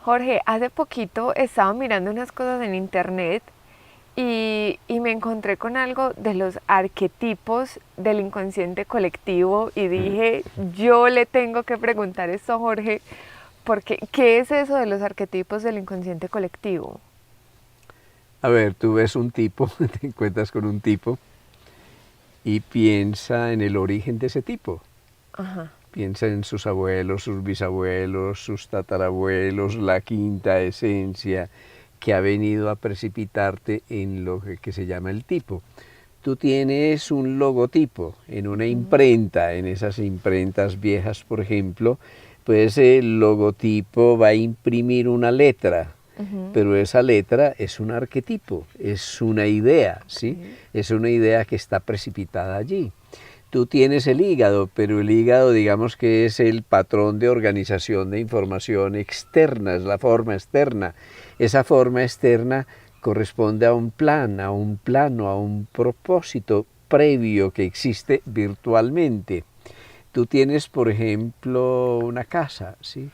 Jorge, hace poquito estaba mirando unas cosas en internet y me encontré con algo de los arquetipos del inconsciente colectivo y dije, yo le tengo que preguntar esto a Jorge, porque ¿qué es eso de los arquetipos del inconsciente colectivo? A ver, tú ves un tipo, te encuentras con un tipo y piensa en el origen de ese tipo. Ajá. Piensa en sus abuelos, sus bisabuelos, sus tatarabuelos, la quinta esencia que ha venido a precipitarte en lo que se llama el tipo. Tú tienes un logotipo en una imprenta, en esas imprentas viejas, por ejemplo, pues el logotipo va a imprimir una letra, Ujú. pero esa letra es un arquetipo, es una idea, ¿sí? Ok. Es una idea que está precipitada allí. Tú tienes el hígado, pero el hígado digamos que es el patrón de organización de información externa, es la forma externa. Esa forma externa corresponde a un plan, a un plano, a un propósito previo que existe virtualmente. Tú tienes, por ejemplo, una casa, ¿sí?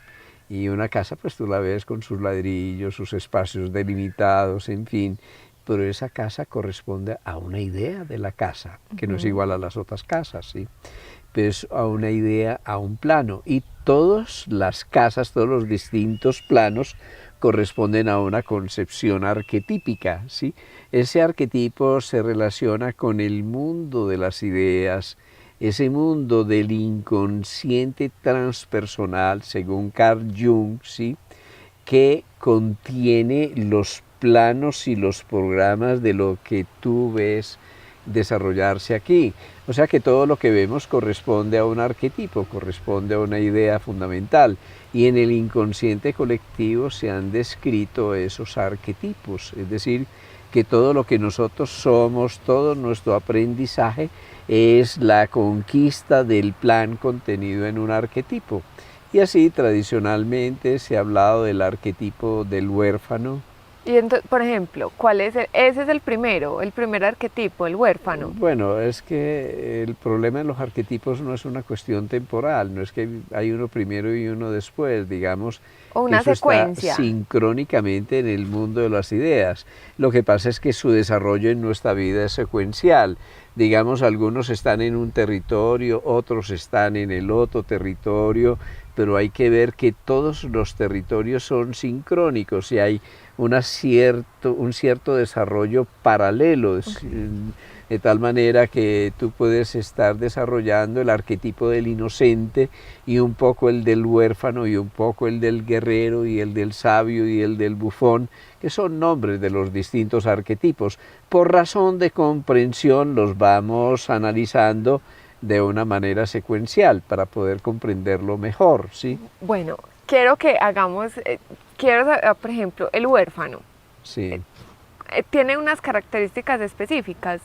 Y una casa, pues tú la ves con sus ladrillos, sus espacios delimitados, en fin, pero esa casa corresponde a una idea de la casa, que no es Ujú. igual a las otras casas, ¿sí? Pero es a una idea, a un plano. Y todas las casas, todos los distintos planos corresponden a una concepción arquetípica, ¿sí? Ese arquetipo se relaciona con el mundo de las ideas, ese mundo del inconsciente transpersonal, según Carl Jung, ¿sí? Que contiene los planos y los programas de lo que tú ves desarrollarse aquí. O sea que todo lo que vemos corresponde a un arquetipo, corresponde a una idea fundamental. Y en el inconsciente colectivo se han descrito esos arquetipos, es decir, que todo lo que nosotros somos, todo nuestro aprendizaje es la conquista del plan contenido en un arquetipo. Y así tradicionalmente se ha hablado del arquetipo del huérfano. Y entonces, por ejemplo, ¿cuál es ese es el primer arquetipo, el huérfano, Bueno, es que el problema de los arquetipos no es una cuestión temporal, no es que hay uno primero y uno después, digamos o que una eso está secuencia? sincrónicamente en el mundo de las ideas. Lo que pasa es que su desarrollo en nuestra vida es secuencial. Digamos, algunos están en un territorio, otros están en el otro territorio, pero hay que ver que todos los territorios son sincrónicos y hay un cierto desarrollo paralelo, Okay. de tal manera que tú puedes estar desarrollando el arquetipo del inocente y un poco el del huérfano y un poco el del guerrero y el del sabio y el del bufón, que son nombres de los distintos arquetipos. Por razón de comprensión los vamos analizando de una manera secuencial para poder comprenderlo mejor, ¿sí? Bueno, quiero que hagamos, quiero saber, por ejemplo, el huérfano. Sí. Tiene unas características específicas.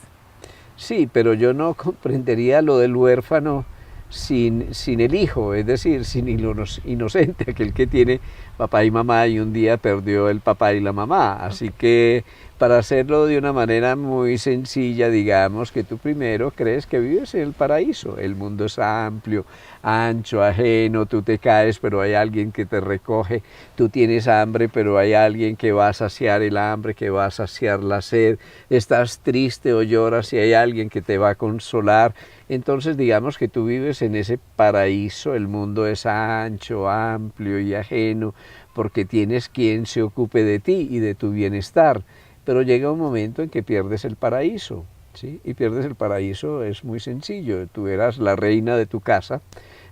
Sí, pero yo no comprendería lo del huérfano sin el hijo, es decir, sin el inocente, aquel que tiene papá y mamá y un día perdió el papá y la mamá. Así Okay. que para hacerlo de una manera muy sencilla, digamos que tú primero crees que vives en el paraíso. El mundo es amplio, ancho, ajeno, tú te caes, pero hay alguien que te recoge. Tú tienes hambre, pero hay alguien que va a saciar el hambre, que va a saciar la sed. Estás triste o lloras y hay alguien que te va a consolar. Entonces digamos que tú vives en ese paraíso, el mundo es ancho, amplio y ajeno, porque tienes quien se ocupe de ti y de tu bienestar. Pero llega un momento en que pierdes el paraíso, ¿sí? Y pierdes el paraíso es muy sencillo. Tú eras la reina de tu casa,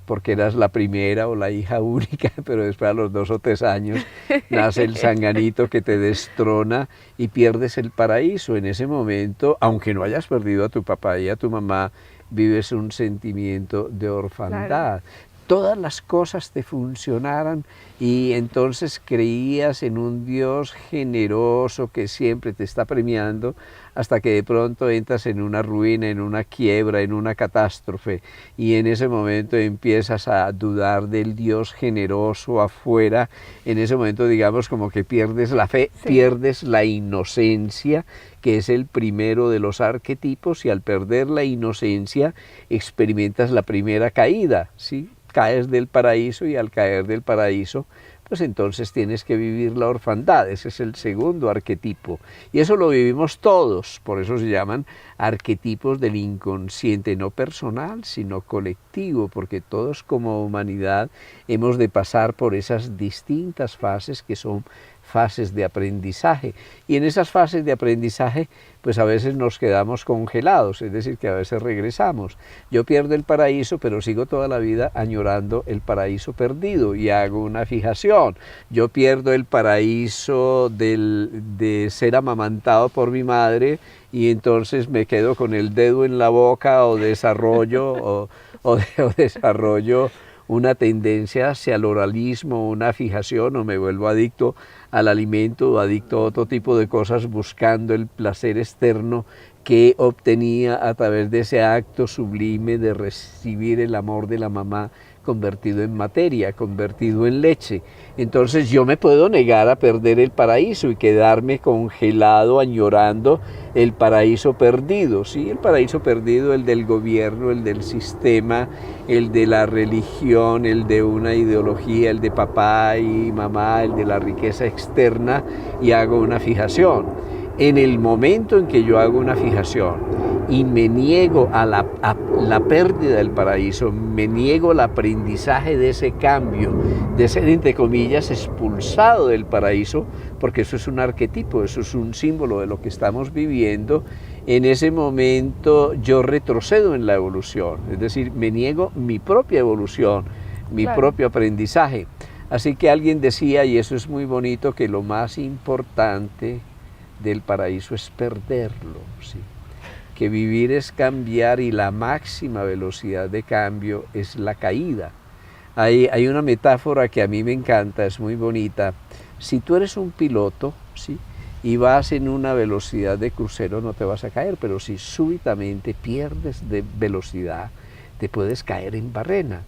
porque eras la primera o la hija única, pero después a los 2 o 3 años nace el sanganito que te destrona y pierdes el paraíso. En ese momento, aunque no hayas perdido a tu papá y a tu mamá, vives un sentimiento de Claro. orfandad. Todas las cosas te funcionaran y entonces creías en un Dios generoso que siempre te está premiando hasta que de pronto entras en una ruina, en una quiebra, en una catástrofe y en ese momento empiezas a dudar del Dios generoso afuera. En ese momento digamos como que pierdes la fe, Sí. pierdes la inocencia, que es el primero de los arquetipos, y al perder la inocencia experimentas la primera caída, ¿sí? caes del paraíso y al caer del paraíso, pues entonces tienes que vivir la orfandad. Ese es el segundo arquetipo. Y eso lo vivimos todos, por eso se llaman arquetipos del inconsciente, no personal, sino colectivo, porque todos como humanidad hemos de pasar por esas distintas fases que son fases de aprendizaje. Y en esas fases de aprendizaje, pues a veces nos quedamos congelados, es decir, que a veces regresamos. Yo pierdo el paraíso, pero sigo toda la vida añorando el paraíso perdido y hago una fijación. Yo pierdo el paraíso de ser amamantado por mi madre y entonces me quedo con el dedo en la boca o desarrollo o desarrollo una tendencia hacia el oralismo, una fijación, o me vuelvo adicto al alimento o adicto a otro tipo de cosas buscando el placer externo que obtenía a través de ese acto sublime de recibir el amor de la mamá convertido en materia, convertido en leche. Entonces yo me puedo negar a perder el paraíso y quedarme congelado añorando el paraíso perdido, ¿sí? El paraíso perdido, el del gobierno, el del sistema, el de la religión, el de una ideología, el de papá y mamá, el de la riqueza externa, y hago una fijación. En el momento en que yo hago una fijación y me niego a la pérdida del paraíso, me niego al aprendizaje de ese cambio, de ser, entre comillas, expulsado del paraíso, porque eso es un arquetipo, eso es un símbolo de lo que estamos viviendo, en ese momento yo retrocedo en la evolución, es decir, me niego mi propia evolución, mi propio aprendizaje. Así que alguien decía, y eso es muy bonito, que lo más importante del paraíso es perderlo, ¿sí? Que vivir es cambiar y la máxima velocidad de cambio es la caída. Hay una metáfora que a mí me encanta, es muy bonita. Si tú eres un piloto, ¿sí? Y vas en una velocidad de crucero, no te vas a caer, pero si súbitamente pierdes de velocidad, te puedes caer en barrena.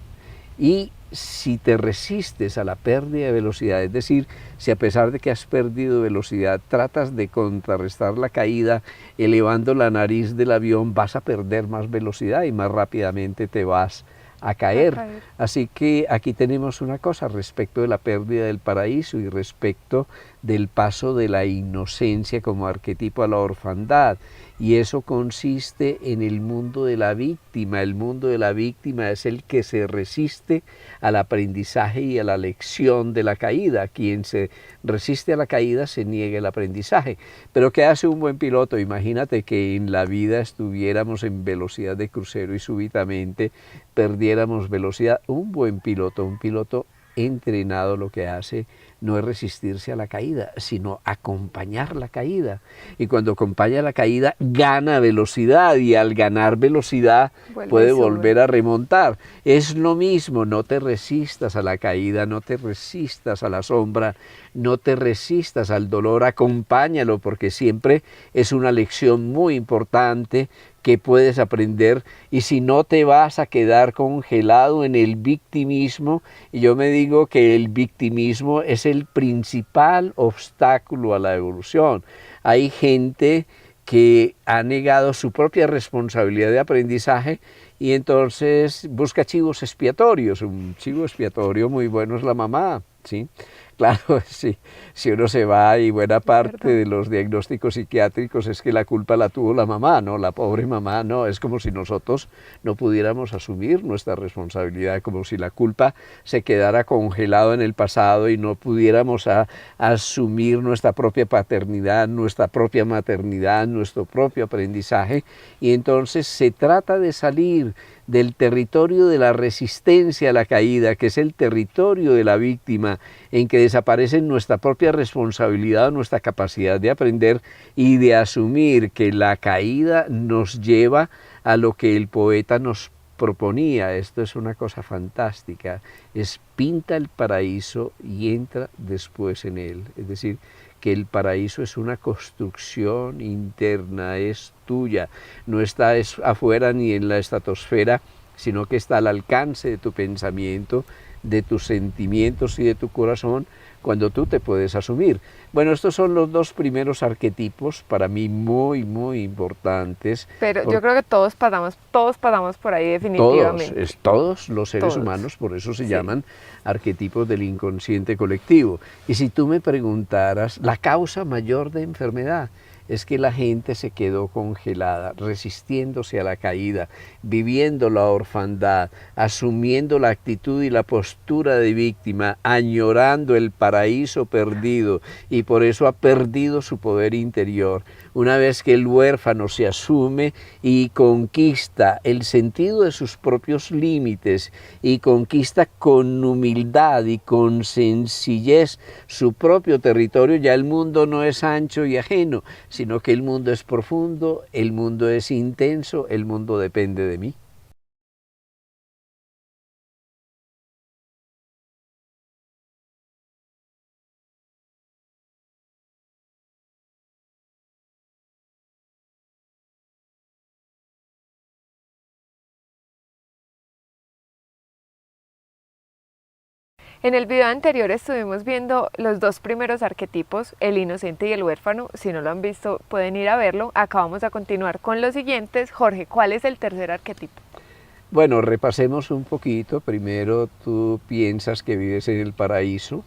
Y si te resistes a la pérdida de velocidad, es decir, si a pesar de que has perdido velocidad tratas de contrarrestar la caída elevando la nariz del avión, vas a perder más velocidad y más rápidamente te vas a caer. Así que aquí tenemos una cosa respecto de la pérdida del paraíso y respecto del paso de la inocencia como arquetipo a la orfandad. Y eso consiste en el mundo de la víctima. El mundo de la víctima es el que se resiste al aprendizaje y a la lección de la caída. Quien se resiste a la caída se niega el aprendizaje. Pero ¿qué hace un buen piloto? Imagínate que en la vida estuviéramos en velocidad de crucero y súbitamente perdiéramos velocidad. Un buen piloto, un piloto entrenado, lo que hace no es resistirse a la caída, sino acompañar la caída. Y cuando acompaña la caída, gana velocidad, y al ganar velocidad puede volver a remontar. Es lo mismo, no te resistas a la caída, no te resistas a la sombra, no te resistas al dolor, acompáñalo, porque siempre es una lección muy importante que puedes aprender, y si no te vas a quedar congelado en el victimismo. Y yo me digo que el victimismo es el principal obstáculo a la evolución. Hay gente que ha negado su propia responsabilidad de aprendizaje y entonces busca chivos expiatorios. Un chivo expiatorio muy bueno es la mamá, ¿sí? Claro, sí, si uno se va, y buena parte de los diagnósticos psiquiátricos es que la culpa la tuvo la mamá, ¿no? La pobre mamá, no, es como si nosotros no pudiéramos asumir nuestra responsabilidad, como si la culpa se quedara congelado en el pasado y no pudiéramos asumir nuestra propia paternidad, nuestra propia maternidad, nuestro propio aprendizaje. Y entonces se trata de salir del territorio de la resistencia a la caída, que es el territorio de la víctima, en que desaparece nuestra propia responsabilidad, nuestra capacidad de aprender y de asumir que la caída nos lleva a lo que el poeta nos proponía. Esto es una cosa fantástica, es pinta el paraíso y entra después en él, es decir, que el paraíso es una construcción interna, es tuya, no está afuera ni en la estratosfera, sino que está al alcance de tu pensamiento, de tus sentimientos y de tu corazón cuando tú te puedes asumir. Bueno, estos son los dos primeros arquetipos para mí muy, muy importantes. Pero yo creo que todos pasamos por ahí definitivamente. Todos los seres humanos, por eso se llaman arquetipos del inconsciente colectivo. Y si tú me preguntaras, la causa mayor de enfermedad es que la gente se quedó congelada, resistiéndose a la caída, viviendo la orfandad, asumiendo la actitud y la postura de víctima, añorando el paraíso perdido, y por eso ha perdido su poder interior. Una vez que el huérfano se asume y conquista el sentido de sus propios límites y conquista con humildad y con sencillez su propio territorio, ya el mundo no es ancho y ajeno, sino que el mundo es profundo, el mundo es intenso, el mundo depende de mí. En el video anterior estuvimos viendo los dos primeros arquetipos, el inocente y el huérfano. Si no lo han visto, pueden ir a verlo. Acá vamos a continuar con los siguientes. Jorge, ¿cuál es el tercer arquetipo? Bueno, repasemos un poquito. Primero, tú piensas que vives en el paraíso,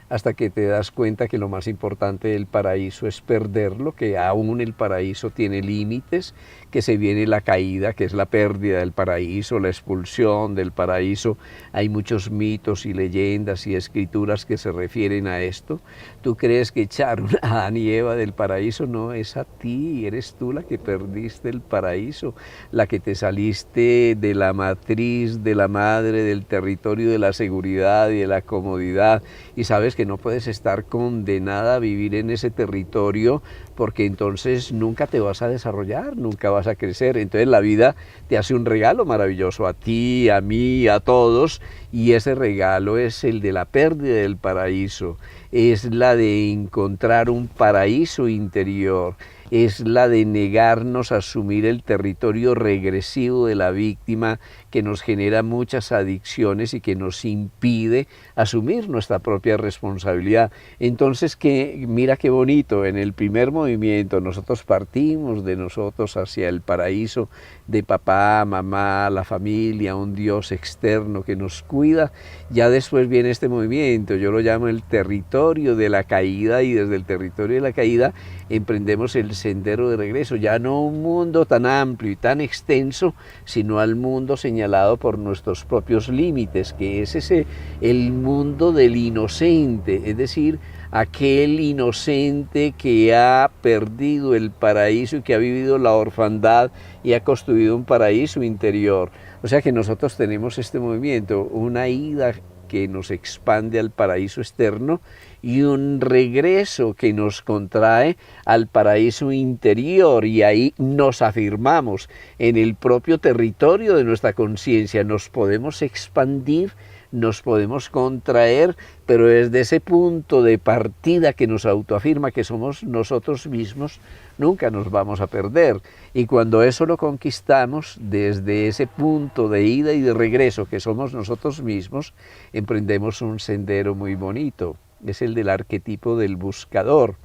hasta que te das cuenta que lo más importante del paraíso es perderlo, que aún el paraíso tiene límites, que se viene la caída, que es la pérdida del paraíso, la expulsión del paraíso. Hay muchos mitos y leyendas y escrituras que se refieren a esto. ¿Tú crees que echaron a Adán y Eva del paraíso? No, es a ti, eres tú la que perdiste el paraíso, la que te saliste de la matriz, de la madre, del territorio de la seguridad y de la comodidad, y sabes que no puedes estar condenada a vivir en ese territorio, porque entonces nunca te vas a desarrollar, nunca vas a crecer. Entonces la vida te hace un regalo maravilloso a ti, a mí, a todos, y ese regalo es el de la pérdida del paraíso, es la de encontrar un paraíso interior, es la de negarnos a asumir el territorio regresivo de la víctima, que nos genera muchas adicciones y que nos impide asumir nuestra propia responsabilidad. Entonces, mira qué bonito, en el primer movimiento nosotros partimos de nosotros hacia el paraíso de papá, mamá, la familia, un Dios externo que nos cuida. Ya después viene este movimiento, yo lo llamo el territorio de la caída, y desde el territorio de la caída emprendemos el sendero de regreso, ya no un mundo tan amplio y tan extenso, sino al mundo señalado por nuestros propios límites, que es el mundo del inocente, es decir, aquel inocente que ha perdido el paraíso y que ha vivido la orfandad y ha construido un paraíso interior. O sea que nosotros tenemos este movimiento, una ida que nos expande al paraíso externo y un regreso que nos contrae al paraíso interior, y ahí nos afirmamos en el propio territorio de nuestra conciencia, nos podemos expandir, nos podemos contraer, pero desde ese punto de partida que nos autoafirma que somos nosotros mismos, nunca nos vamos a perder. Y cuando eso lo conquistamos, desde ese punto de ida y de regreso que somos nosotros mismos, emprendemos un sendero muy bonito. Es el del arquetipo del buscador.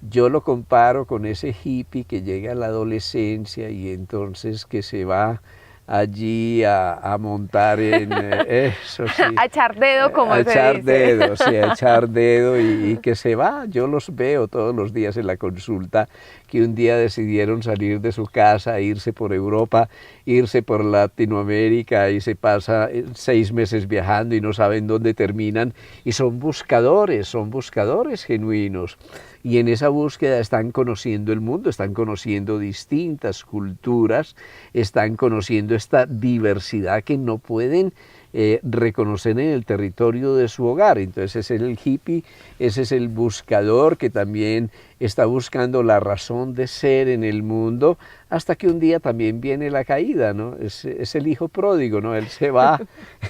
Yo lo comparo con ese hippie que llega a la adolescencia y entonces que se va allí a montar en eso, sí. A echar dedo, como se dice. A echar dedo, sí, a echar dedo, y que se va. Yo los veo todos los días en la consulta, que un día decidieron salir de su casa, irse por Europa, irse por Latinoamérica, y se pasa 6 meses viajando y no saben dónde terminan, y son buscadores genuinos. Y en esa búsqueda están conociendo el mundo, están conociendo distintas culturas, están conociendo esta diversidad que no pueden reconocer en el territorio de su hogar. Entonces ese es el hippie, ese es el buscador que también está buscando la razón de ser en el mundo, hasta que un día también viene la caída, ¿no? Es el hijo pródigo, ¿no? Él se va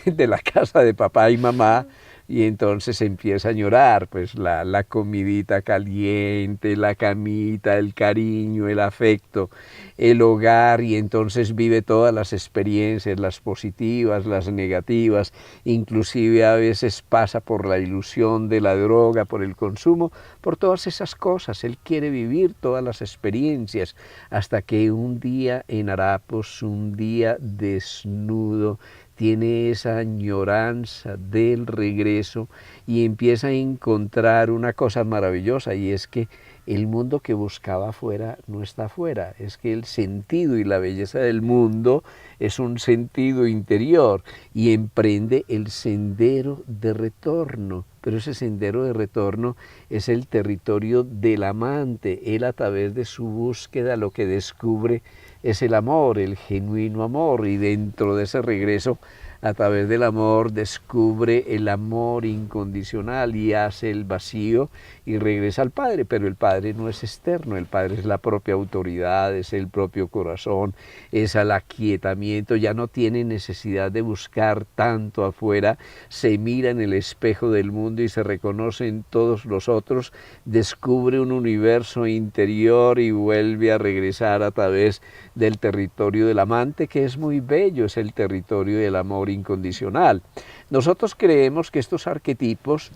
de la casa de papá y mamá, y entonces empieza a añorar pues la comidita caliente, la camita, el cariño, el afecto, el hogar, y entonces vive todas las experiencias, las positivas, las negativas, inclusive a veces pasa por la ilusión de la droga, por el consumo, por todas esas cosas. Él quiere vivir todas las experiencias hasta que un día en harapos, un día desnudo, tiene esa añoranza del regreso y empieza a encontrar una cosa maravillosa, y es que el mundo que buscaba afuera no está afuera, es que el sentido y la belleza del mundo es un sentido interior, y emprende el sendero de retorno. Pero ese sendero de retorno es el territorio del amante. Él, a través de su búsqueda, lo que descubre es el amor, el genuino amor, y dentro de ese regreso, a través del amor, descubre el amor incondicional y hace el vacío y regresa al Padre. Pero el Padre no es externo, el Padre es la propia autoridad, es el propio corazón, es el aquietamiento, ya no tiene necesidad de buscar tanto afuera, se mira en el espejo del mundo y se reconoce en todos los otros, descubre un universo interior y vuelve a regresar a través del territorio del amante, que es muy bello, es el territorio del amor incondicional. Nosotros creemos que estos arquetipos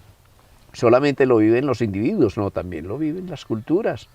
solamente lo viven los individuos, no, también lo viven las culturas,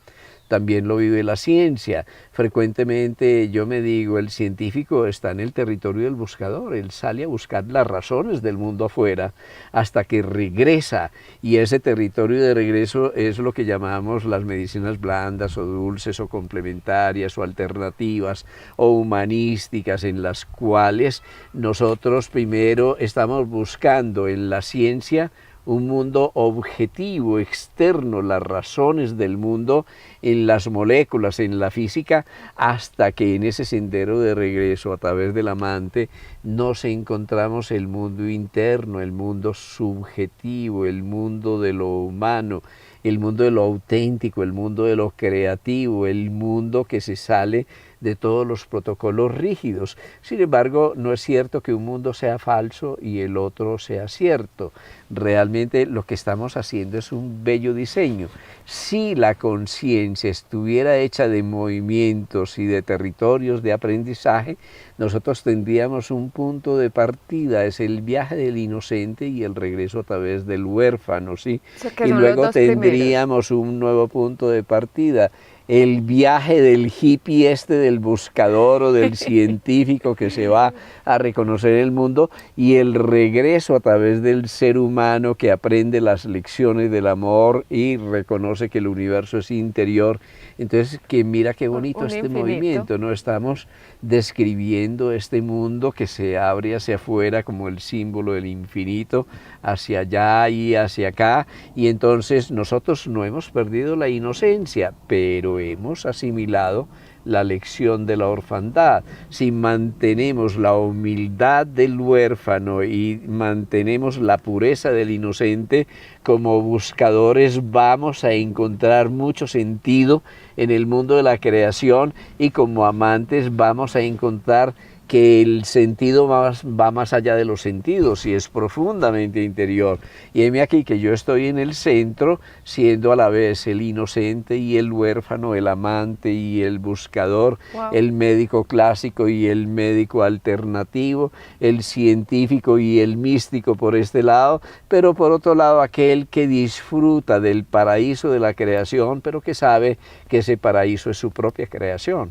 también lo vive la ciencia. Frecuentemente yo me digo, el científico está en el territorio del buscador, él sale a buscar las razones del mundo afuera hasta que regresa, y ese territorio de regreso es lo que llamamos las medicinas blandas o dulces o complementarias o alternativas o humanísticas, en las cuales nosotros primero estamos buscando en la ciencia un mundo objetivo, externo, las razones del mundo en las moléculas, en la física, hasta que en ese sendero de regreso a través del amante nos encontramos el mundo interno, el mundo subjetivo, el mundo de lo humano, el mundo de lo auténtico, el mundo de lo creativo, el mundo que se sale de todos los protocolos rígidos. Sin embargo, no es cierto que un mundo sea falso y el otro sea cierto. Realmente lo que estamos haciendo es un bello diseño. Si la conciencia estuviera hecha de movimientos y de territorios de aprendizaje, nosotros tendríamos un punto de partida, es el viaje del inocente y el regreso a través del huérfano, ¿sí? O sea, que Y son luego los dos primeros. tendríamos un nuevo punto de partida, el viaje del hippie del buscador o del científico que se va a reconocer el mundo, y el regreso a través del ser humano que aprende las lecciones del amor y reconoce que el universo es interior. Entonces, que mira qué bonito Un este infinito. movimiento, ¿no? Estamos describiendo este mundo que se abre hacia afuera como el símbolo del infinito, hacia allá y hacia acá, y entonces nosotros no hemos perdido la inocencia, pero hemos asimilado la lección de la orfandad. Si mantenemos la humildad del huérfano y mantenemos la pureza del inocente, como buscadores vamos a encontrar mucho sentido en el mundo de la creación, y como amantes vamos a encontrar que el sentido va más allá de los sentidos y es profundamente interior. Y heme aquí que yo estoy en el centro, siendo a la vez el inocente y el huérfano, el amante y el buscador, Wow. el médico clásico y el médico alternativo, el científico y el místico por este lado, pero por otro lado aquel que disfruta del paraíso de la creación, pero que sabe que ese paraíso es su propia creación.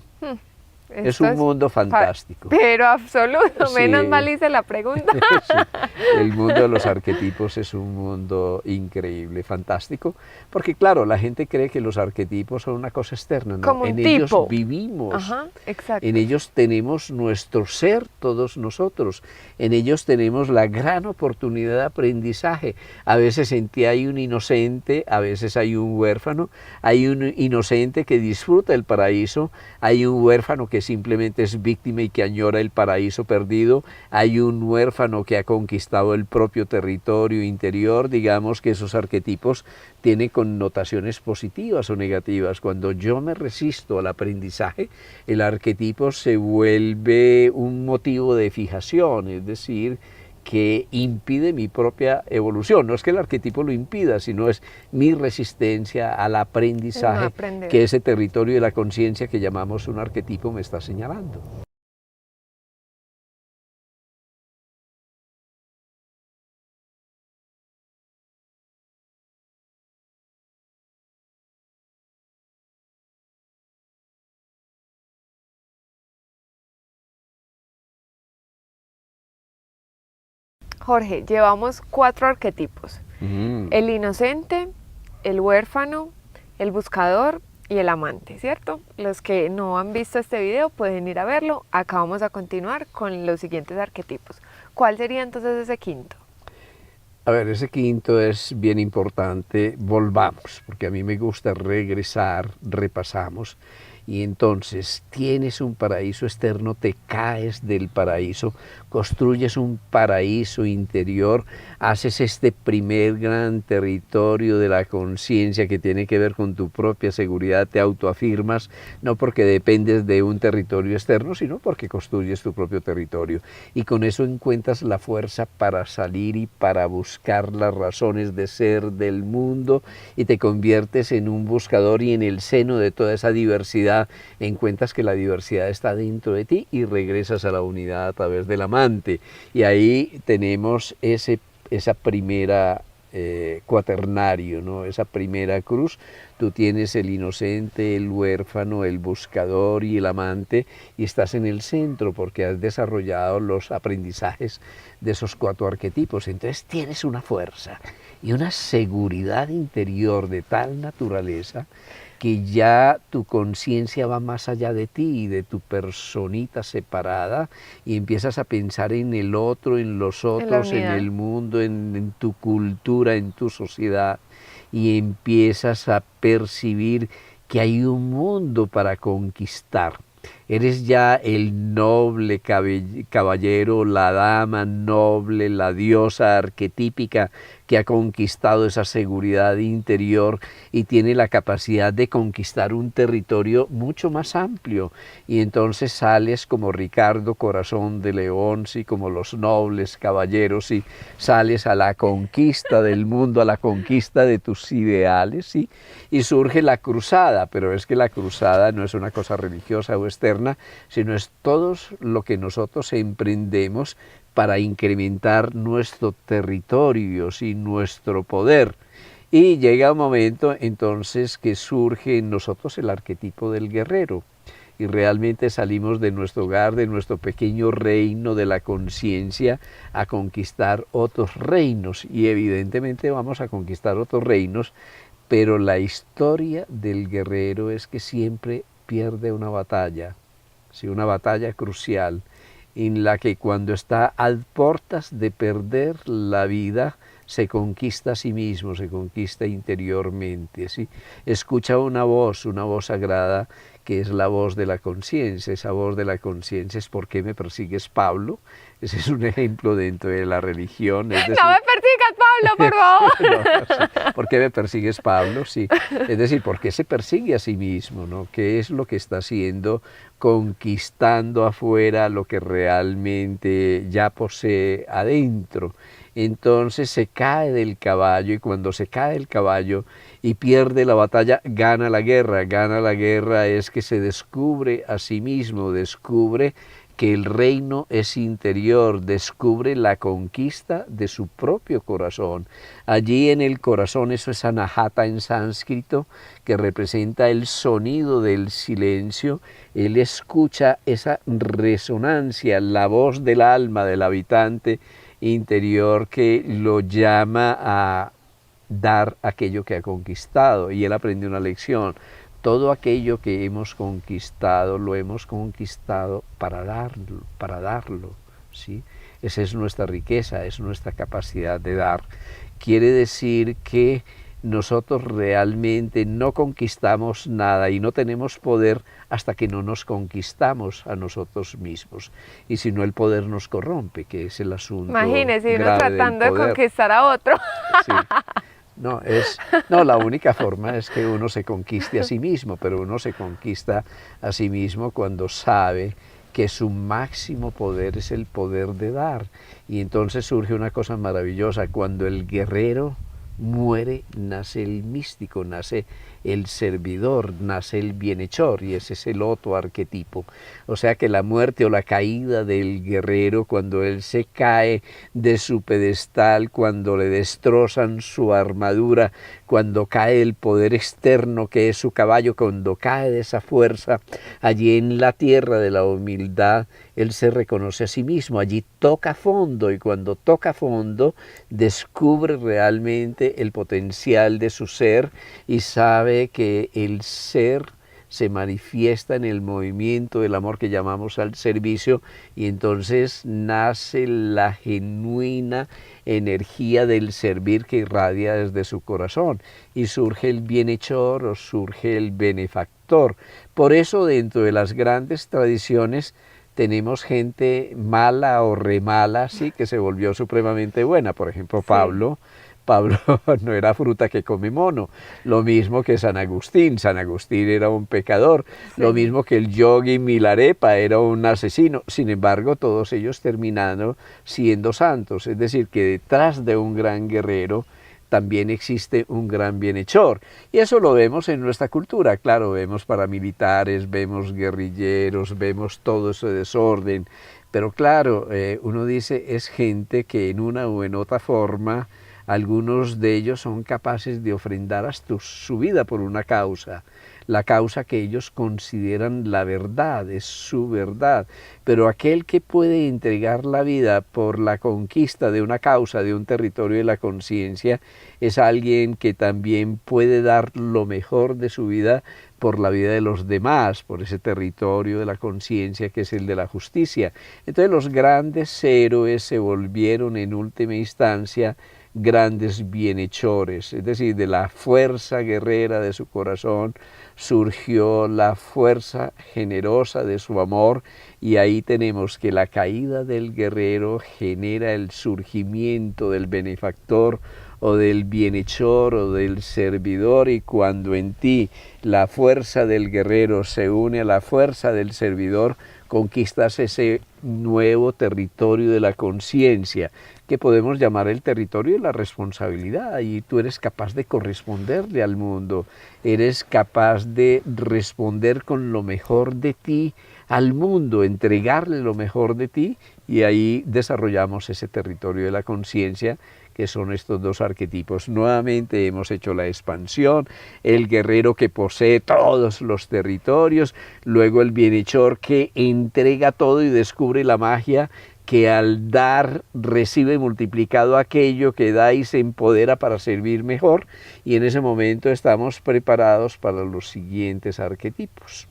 Es Esto un mundo fantástico. Pero absoluto, Sí. menos mal hice la pregunta. Sí, el mundo de los arquetipos es un mundo increíble, fantástico, porque claro, la gente cree que los arquetipos son una cosa externa, no, Como un en ellos tipo. vivimos. Ajá, exacto. En ellos tenemos nuestro ser, todos nosotros. En ellos tenemos la gran oportunidad de aprendizaje. A veces en ti hay un inocente, a veces hay un huérfano, hay un inocente que disfruta el paraíso, hay un huérfano que simplemente es víctima y que añora el paraíso perdido, hay un huérfano que ha conquistado el propio territorio interior. Digamos que esos arquetipos tienen connotaciones positivas o negativas. Cuando yo me resisto al aprendizaje, el arquetipo se vuelve un motivo de fijación, es decir, que impide mi propia evolución. No es que el arquetipo lo impida, sino es mi resistencia al aprendizaje que ese territorio de la conciencia que llamamos un arquetipo me está señalando. Jorge, llevamos 4 arquetipos. El inocente, el huérfano, el buscador y el amante, ¿cierto? Los que no han visto este video pueden ir a verlo. Acá vamos a continuar con los siguientes arquetipos. ¿Cuál sería entonces ese quinto? A ver, ese quinto es bien importante. Volvamos, porque a mí me gusta regresar, repasamos. Y entonces tienes un paraíso externo, te caes del paraíso, construyes un paraíso interior, haces este primer gran territorio de la conciencia que tiene que ver con tu propia seguridad, te autoafirmas, no porque dependes de un territorio externo, sino porque construyes tu propio territorio. Y con eso encuentras la fuerza para salir y para buscar las razones de ser del mundo y te conviertes en un buscador y en el seno de toda esa diversidad encuentras que la diversidad está dentro de ti y regresas a la unidad a través del amante. Y ahí tenemos esa primera cuaternario, ¿no? Esa primera cruz. Tú tienes el inocente, el huérfano, el buscador y el amante y estás en el centro porque has desarrollado los aprendizajes de esos 4 arquetipos. Entonces tienes una fuerza y una seguridad interior de tal naturaleza que ya tu conciencia va más allá de ti y de tu personita separada y empiezas a pensar en el otro, en los otros, en el mundo, en tu cultura, en tu sociedad y empiezas a percibir que hay un mundo para conquistar. Eres ya el noble caballero, la dama noble, la diosa arquetípica que ha conquistado esa seguridad interior y tiene la capacidad de conquistar un territorio mucho más amplio. Y entonces sales como Ricardo Corazón de León, sí, como los nobles caballeros, y sales a la conquista del mundo, a la conquista de tus ideales, sí, y surge la cruzada, pero es que la cruzada no es una cosa religiosa o externa, sino es todo lo que nosotros emprendemos para incrementar nuestro territorio y nuestro poder. Y llega un momento entonces que surge en nosotros el arquetipo del guerrero y realmente salimos de nuestro hogar, de nuestro pequeño reino de la conciencia a conquistar otros reinos y evidentemente vamos a conquistar otros reinos, pero la historia del guerrero es que siempre pierde una batalla, sí, una batalla crucial en la que cuando está a puertas de perder la vida, se conquista a sí mismo, se conquista interiormente, ¿sí? Escucha una voz sagrada que es la voz de la conciencia. Esa voz de la conciencia es ¿por qué me persigues, Pablo? Ese es un ejemplo dentro de la religión. Es decir, no me persigas, Pablo, por favor. No, sí. ¿Por qué me persigues, Pablo? Sí. Es decir, ¿por qué se persigue a sí mismo, ¿no? ¿Qué es lo que está haciendo? Conquistando afuera lo que realmente ya posee adentro. Entonces se cae del caballo y cuando se cae el caballo y pierde la batalla, gana la guerra. Gana la guerra es que se descubre a sí mismo, descubre que el reino es interior, descubre la conquista de su propio corazón. Allí en el corazón, eso es anahata en sánscrito, que representa el sonido del silencio. Él escucha esa resonancia, la voz del alma del habitante interior que lo llama a dar aquello que ha conquistado. Y él aprende una lección. Todo aquello que hemos conquistado, lo hemos conquistado para darlo, ¿sí? Esa es nuestra riqueza, es nuestra capacidad de dar. Quiere decir que nosotros realmente no conquistamos nada y no tenemos poder hasta que no nos conquistamos a nosotros mismos. Y si no, el poder nos corrompe, que es el asunto Imagínese, uno grave tratando del de poder. conquistar a otro. Sí. No, la única forma es que uno se conquiste a sí mismo, pero uno se conquista a sí mismo cuando sabe que su máximo poder es el poder de dar. Y entonces surge una cosa maravillosa: cuando el guerrero muere, nace el místico, nace el servidor, nace el bienhechor, y ese es el otro arquetipo. O sea que la muerte o la caída del guerrero, cuando él se cae de su pedestal, cuando le destrozan su armadura, cuando cae el poder externo que es su caballo, cuando cae de esa fuerza, allí en la tierra de la humildad, él se reconoce a sí mismo, allí toca fondo, y cuando toca fondo descubre realmente el potencial de su ser y sabe que el ser se manifiesta en el movimiento del amor que llamamos al servicio, y entonces nace la genuina energía del servir que irradia desde su corazón, y surge el bienhechor o surge el benefactor. Por eso dentro de las grandes tradiciones tenemos gente mala o remala, sí, que se volvió supremamente buena. Por ejemplo, Pablo no era fruta que come mono. Lo mismo que San Agustín. San Agustín era un pecador. Sí. Lo mismo que el yogi Milarepa era un asesino. Sin embargo, todos ellos terminaron siendo santos. Es decir, que detrás de un gran guerrero también existe un gran bienhechor. Y eso lo vemos en nuestra cultura. Claro, vemos paramilitares, vemos guerrilleros, vemos todo ese desorden. Pero claro, uno dice, es gente que en una o en otra forma, algunos de ellos son capaces de ofrendar hasta su vida por una causa. La causa que ellos consideran la verdad, es su verdad. Pero aquel que puede entregar la vida por la conquista de una causa, de un territorio de la conciencia, es alguien que también puede dar lo mejor de su vida por la vida de los demás, por ese territorio de la conciencia que es el de la justicia. Entonces los grandes héroes se volvieron en última instancia grandes bienhechores, es decir, de la fuerza guerrera de su corazón surgió la fuerza generosa de su amor, y ahí tenemos que la caída del guerrero genera el surgimiento del benefactor o del bienhechor o del servidor, y cuando en ti la fuerza del guerrero se une a la fuerza del servidor, conquistas ese nuevo territorio de la conciencia, que podemos llamar el territorio de la responsabilidad, y tú eres capaz de corresponderle al mundo, eres capaz de responder con lo mejor de ti al mundo, entregarle lo mejor de ti, y ahí desarrollamos ese territorio de la conciencia, que son estos dos arquetipos. Nuevamente hemos hecho la expansión: el guerrero que posee todos los territorios, luego el bienhechor que entrega todo y descubre la magia, que al dar recibe multiplicado aquello que da y se empodera para servir mejor, y en ese momento estamos preparados para los siguientes arquetipos.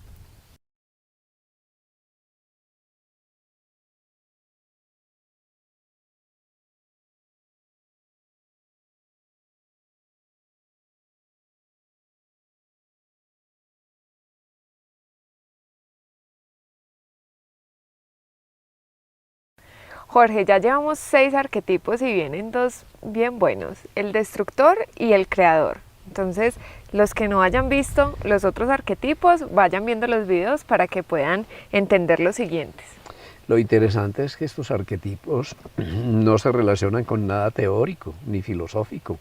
Jorge, ya llevamos 6 arquetipos y vienen 2 bien buenos, el destructor y el creador. Entonces, los que no hayan visto los otros arquetipos, vayan viendo los videos para que puedan entender los siguientes. Lo interesante es que estos arquetipos no se relacionan con nada teórico ni filosófico,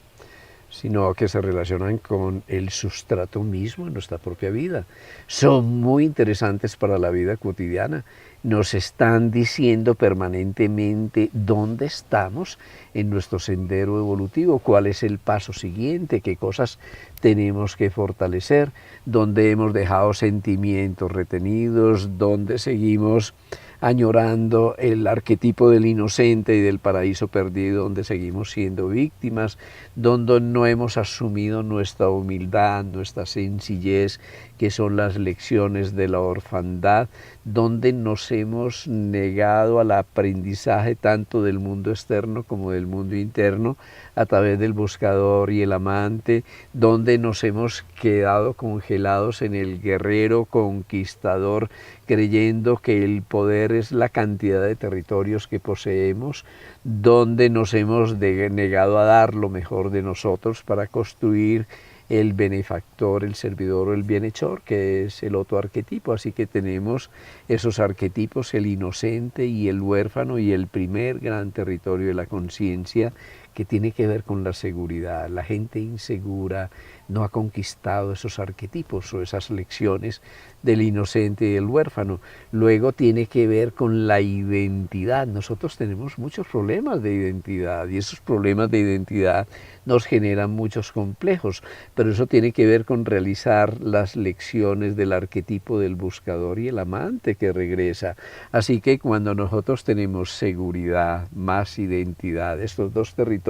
sino que se relacionan con el sustrato mismo en nuestra propia vida. Son muy interesantes para la vida cotidiana. Nos están diciendo permanentemente dónde estamos en nuestro sendero evolutivo, cuál es el paso siguiente, qué cosas tenemos que fortalecer, dónde hemos dejado sentimientos retenidos, dónde seguimos añorando el arquetipo del inocente y del paraíso perdido, donde seguimos siendo víctimas, donde no hemos asumido nuestra humildad, nuestra sencillez, que son las lecciones de la orfandad, donde nos hemos negado al aprendizaje tanto del mundo externo como del mundo interno a través del buscador y el amante, donde nos hemos quedado congelados en el guerrero conquistador, creyendo que el poder es la cantidad de territorios que poseemos, donde nos hemos negado a dar lo mejor de nosotros para construir el benefactor, el servidor o el bienhechor, que es el otro arquetipo. Así que tenemos esos arquetipos, el inocente y el huérfano, y el primer gran territorio de la conciencia, que tiene que ver con la seguridad. La gente insegura no ha conquistado esos arquetipos o esas lecciones del inocente y del huérfano. Luego tiene que ver con la identidad. Nosotros tenemos muchos problemas de identidad, y esos problemas de identidad nos generan muchos complejos, pero eso tiene que ver con realizar las lecciones del arquetipo del buscador y el amante que regresa. Así que cuando nosotros tenemos seguridad más identidad, estos dos territorios,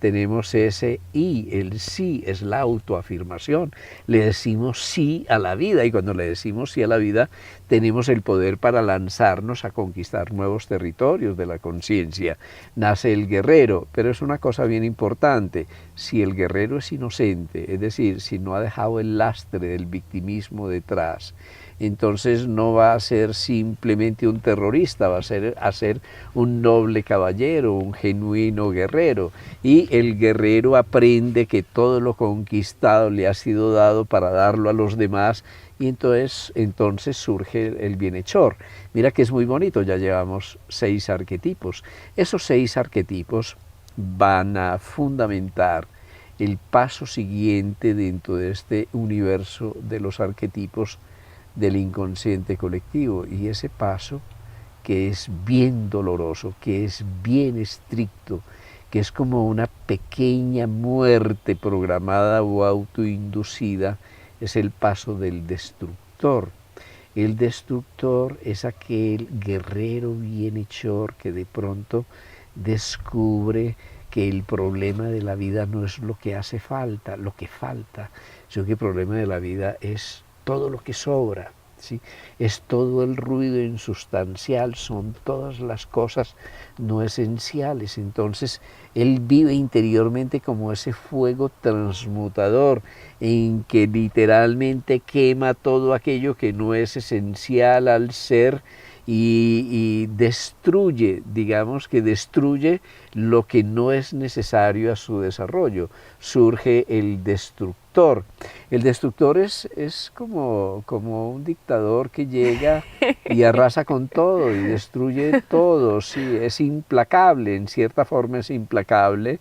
tenemos ese y, el sí es la autoafirmación. Le decimos sí a la vida, y cuando le decimos sí a la vida, tenemos el poder para lanzarnos a conquistar nuevos territorios de la conciencia. Nace el guerrero, pero es una cosa bien importante. Si el guerrero es inocente, es decir, si no ha dejado el lastre del victimismo detrás, entonces no va a ser simplemente un terrorista, va a ser un noble caballero, un genuino guerrero. Y el guerrero aprende que todo lo conquistado le ha sido dado para darlo a los demás, y entonces surge el bienhechor. Mira que es muy bonito, ya llevamos 6 arquetipos. Esos 6 arquetipos van a fundamentar el paso siguiente dentro de este universo de los arquetipos del inconsciente colectivo, y ese paso, que es bien doloroso, que es bien estricto, que es como una pequeña muerte programada o autoinducida, es el paso del destructor. El destructor es aquel guerrero bienhechor que de pronto descubre que el problema de la vida no es lo que hace falta, lo que falta, sino que el problema de la vida es todo lo que sobra, ¿sí? Es todo el ruido insustancial, son todas las cosas no esenciales. Entonces él vive interiormente como ese fuego transmutador, en que literalmente quema todo aquello que no es esencial al ser, y destruye, digamos que destruye lo que no es necesario a su desarrollo. Surge el destructor. El destructor es como un dictador que llega y arrasa con todo y destruye todo. Sí, es implacable, en cierta forma es implacable,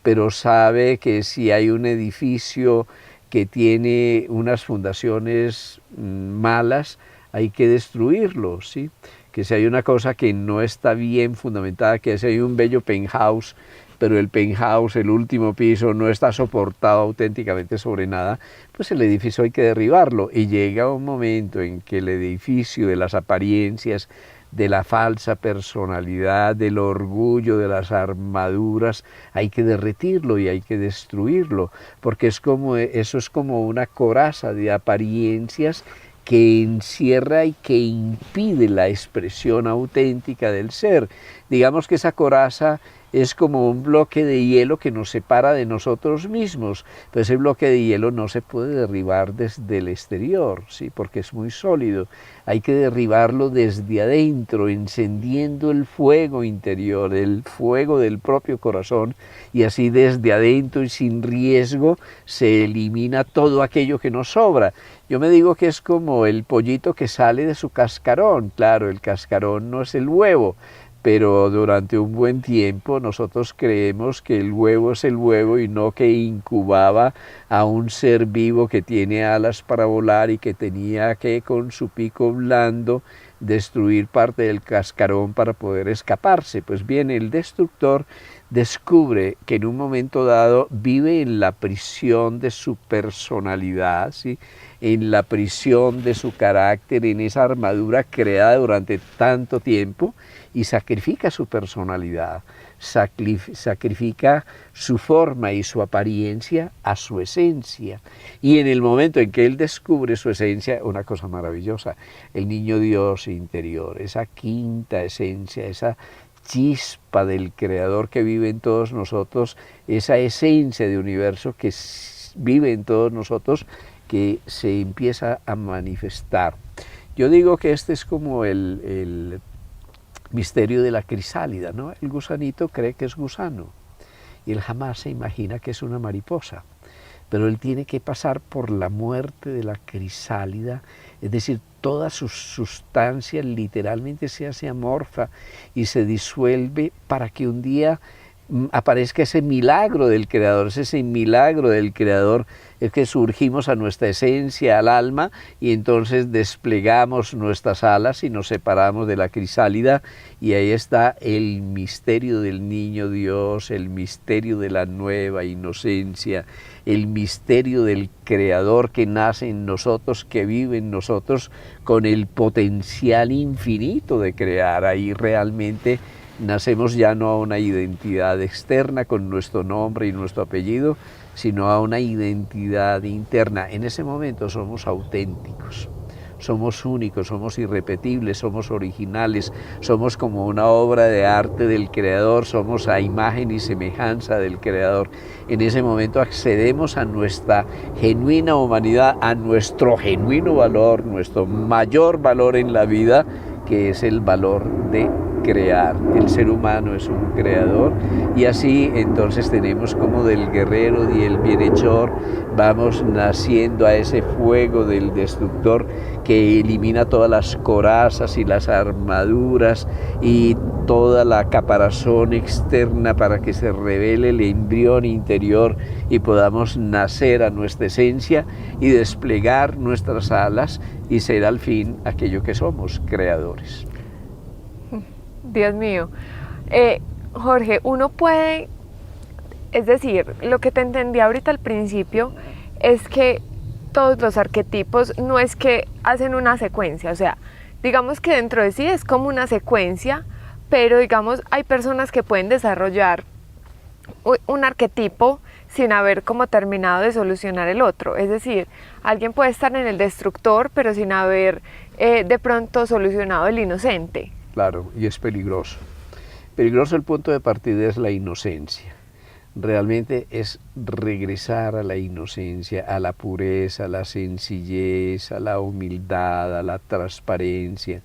pero sabe que si hay un edificio que tiene unas fundaciones malas, hay que destruirlo, ¿sí? Que si hay una cosa que no está bien fundamentada, que si hay un bello penthouse, pero el penthouse, el último piso, no está soportado auténticamente sobre nada, pues el edificio hay que derribarlo. Y llega un momento en que el edificio de las apariencias, de la falsa personalidad, del orgullo, de las armaduras, hay que derretirlo y hay que destruirlo, porque eso es como una coraza de apariencias que encierra y que impide la expresión auténtica del ser. Digamos que esa coraza es como un bloque de hielo que nos separa de nosotros mismos, pero ese bloque de hielo no se puede derribar desde el exterior, ¿sí? Porque es muy sólido. Hay que derribarlo desde adentro, encendiendo el fuego interior, el fuego del propio corazón, y así desde adentro y sin riesgo se elimina todo aquello que nos sobra. Yo me digo que es como el pollito que sale de su cascarón. Claro, el cascarón no es el huevo, pero durante un buen tiempo nosotros creemos que el huevo es el huevo y no que incubaba a un ser vivo que tiene alas para volar y que tenía que con su pico blando destruir parte del cascarón para poder escaparse. Pues bien, el destructor descubre que en un momento dado vive en la prisión de su personalidad, ¿sí? En la prisión de su carácter, en esa armadura creada durante tanto tiempo, y sacrifica su personalidad, sacrifica su forma y su apariencia a su esencia. Y en el momento en que él descubre su esencia, una cosa maravillosa, el niño Dios interior, esa quinta esencia, esa chispa del Creador que vive en todos nosotros, esa esencia de universo que vive en todos nosotros, que se empieza a manifestar. Yo digo que este es como el misterio de la crisálida, ¿no? El gusanito cree que es gusano y él jamás se imagina que es una mariposa. pero él tiene que pasar por la muerte de la crisálida, es decir, toda su sustancia literalmente se hace amorfa y se disuelve para que un día aparezca ese milagro del Creador. Es ese milagro del Creador, es que surgimos a nuestra esencia, al alma, y entonces desplegamos nuestras alas y nos separamos de la crisálida, y ahí está el misterio del niño Dios, el misterio de la nueva inocencia, el misterio del Creador que nace en nosotros, que vive en nosotros con el potencial infinito de crear. Ahí realmente nacemos ya no a una identidad externa con nuestro nombre y nuestro apellido, sino a una identidad interna. En ese momento somos auténticos, somos únicos, somos irrepetibles, somos originales, somos como una obra de arte del Creador, somos a imagen y semejanza del Creador. En ese momento accedemos a nuestra genuina humanidad, a nuestro genuino valor, nuestro mayor valor en la vida, que es el valor de crear. El ser humano es un creador, y así entonces tenemos como del guerrero y el bienhechor vamos naciendo a ese fuego del destructor que elimina todas las corazas y las armaduras y toda la caparazón externa para que se revele el embrión interior y podamos nacer a nuestra esencia y desplegar nuestras alas y ser al fin aquello que somos, creadores. Dios mío. Jorge, uno puede, es decir, lo que te entendí ahorita al principio es que todos los arquetipos no es que hacen una secuencia, o sea, digamos que dentro de sí es como una secuencia, pero digamos hay personas que pueden desarrollar un arquetipo sin haber como terminado de solucionar el otro, es decir, alguien puede estar en el destructor pero sin haber de pronto solucionado el inocente. Claro, y es peligroso. Peligroso, el punto de partida es la inocencia. Realmente es regresar a la inocencia, a la pureza, a la sencillez, a la humildad, a la transparencia,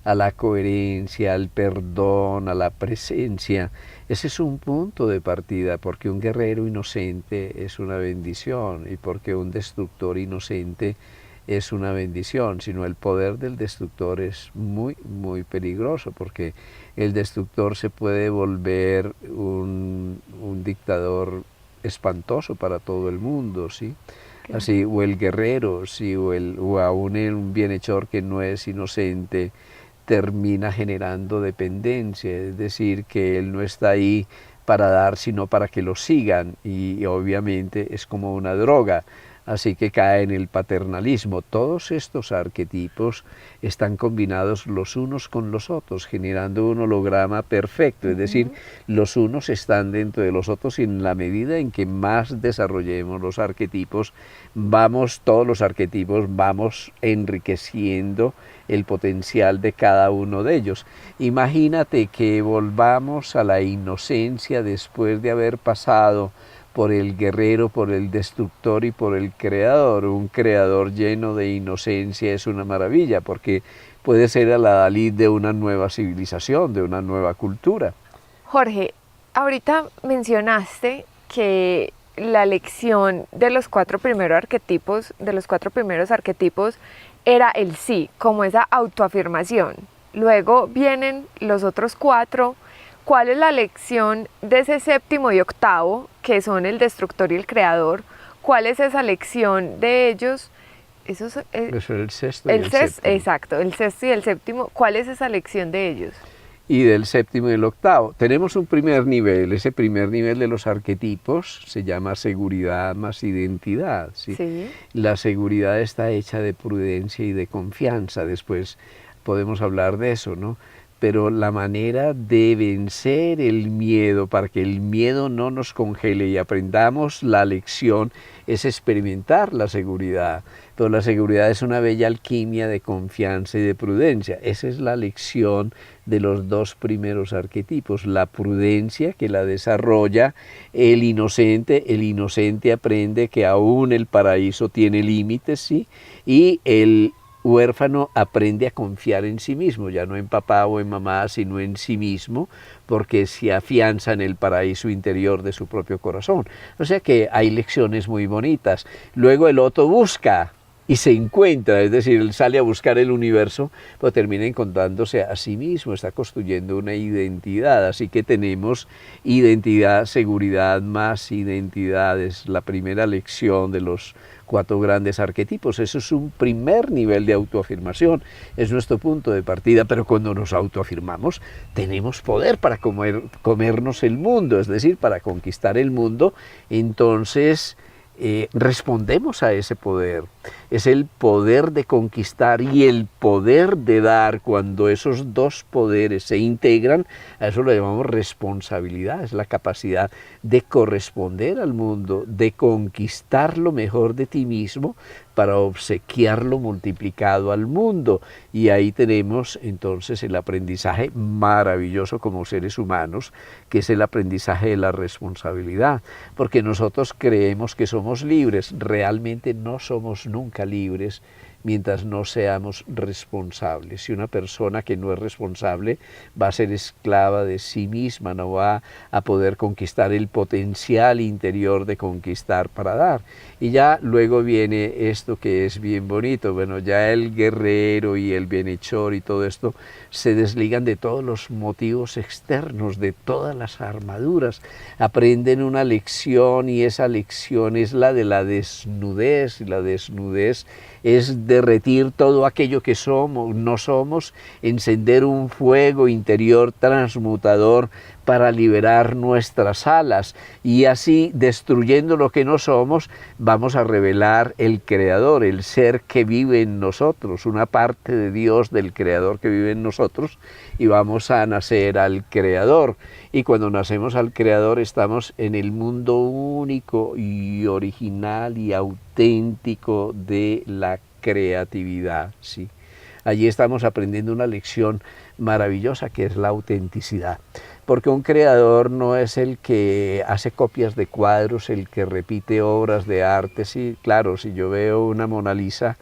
a la coherencia, al perdón, a la presencia. Ese es un punto de partida, porque un guerrero inocente es una bendición y porque un destructor inocente es una bendición, sino el poder del destructor es muy, muy peligroso, porque el destructor se puede volver un dictador espantoso para todo el mundo, ¿sí? Claro. Así, o el guerrero, ¿sí? o aún un bienhechor que no es inocente, termina generando dependencia, es decir, que él no está ahí para dar, sino para que lo sigan, y obviamente es como una droga. Así que cae en el paternalismo. Todos estos arquetipos están combinados los unos con los otros, generando un holograma perfecto, es decir, los unos están dentro de los otros, y en la medida en que más desarrollemos los arquetipos, todos los arquetipos vamos enriqueciendo el potencial de cada uno de ellos. Imagínate que volvamos a la inocencia después de haber pasado por el guerrero, por el destructor y por el creador. Un creador lleno de inocencia es una maravilla, porque puede ser el adalid de una nueva civilización, de una nueva cultura. Jorge, ahorita mencionaste que la lección de los cuatro primeros arquetipos, era el sí, como esa autoafirmación. Luego vienen los otros cuatro. ¿Cuál es la lección de ese séptimo y octavo, que son el destructor y el creador? ¿Cuál es esa lección de ellos? Eso es el sexto y el séptimo. Exacto, el sexto y el séptimo. ¿Cuál es esa lección de ellos? Y del séptimo y el octavo. Tenemos un primer nivel. Ese primer nivel de los arquetipos se llama seguridad más identidad, ¿sí? Sí. La seguridad está hecha de prudencia y de confianza. Después podemos hablar de eso, ¿no? Pero la manera de vencer el miedo, para que el miedo no nos congele y aprendamos la lección, es experimentar la seguridad. Pero la seguridad es una bella alquimia de confianza y de prudencia. Esa es la lección de los dos primeros arquetipos. La prudencia, que la desarrolla el inocente aprende que aún el paraíso tiene límites, ¿sí? Y el huérfano aprende a confiar en sí mismo, ya no en papá o en mamá, sino en sí mismo, porque se afianza en el paraíso interior de su propio corazón. O sea que hay lecciones muy bonitas. Luego el otro busca y se encuentra, es decir, él sale a buscar el universo, pero termina encontrándose a sí mismo, está construyendo una identidad. Así que tenemos identidad, seguridad más identidad. Es la primera lección de los 4 grandes arquetipos. Eso es un primer nivel de autoafirmación, es nuestro punto de partida, pero cuando nos autoafirmamos tenemos poder para comernos el mundo, es decir, para conquistar el mundo. Entonces respondemos a ese poder. Es el poder de conquistar y el poder de dar. Cuando esos dos poderes se integran, a eso lo llamamos responsabilidad. Es la capacidad de corresponder al mundo, de conquistar lo mejor de ti mismo para obsequiarlo multiplicado al mundo. Y ahí tenemos entonces el aprendizaje maravilloso como seres humanos, que es el aprendizaje de la responsabilidad, porque nosotros creemos que somos libres, realmente no somos nunca libres mientras no seamos responsables. Si una persona que no es responsable va a ser esclava de sí misma, no va a poder conquistar el potencial interior de conquistar para dar. Y ya luego viene esto que es bien bonito. Bueno, ya el guerrero y el bienhechor y todo esto se desligan de todos los motivos externos, de todas las armaduras. Aprenden una lección y esa lección es la de la desnudez. Y la desnudez es derretir todo aquello que somos, no somos, encender un fuego interior transmutador para liberar nuestras alas, y así, destruyendo lo que no somos, vamos a revelar el Creador, el ser que vive en nosotros, una parte de Dios, del Creador que vive en nosotros, y vamos a nacer al Creador. Y cuando nacemos al Creador estamos en el mundo único y original y auténtico de la creatividad, ¿sí? Allí estamos aprendiendo una lección maravillosa que es la autenticidad, porque un creador no es el que hace copias de cuadros, el que repite obras de arte. Sí, claro, si yo veo una Mona Lisa,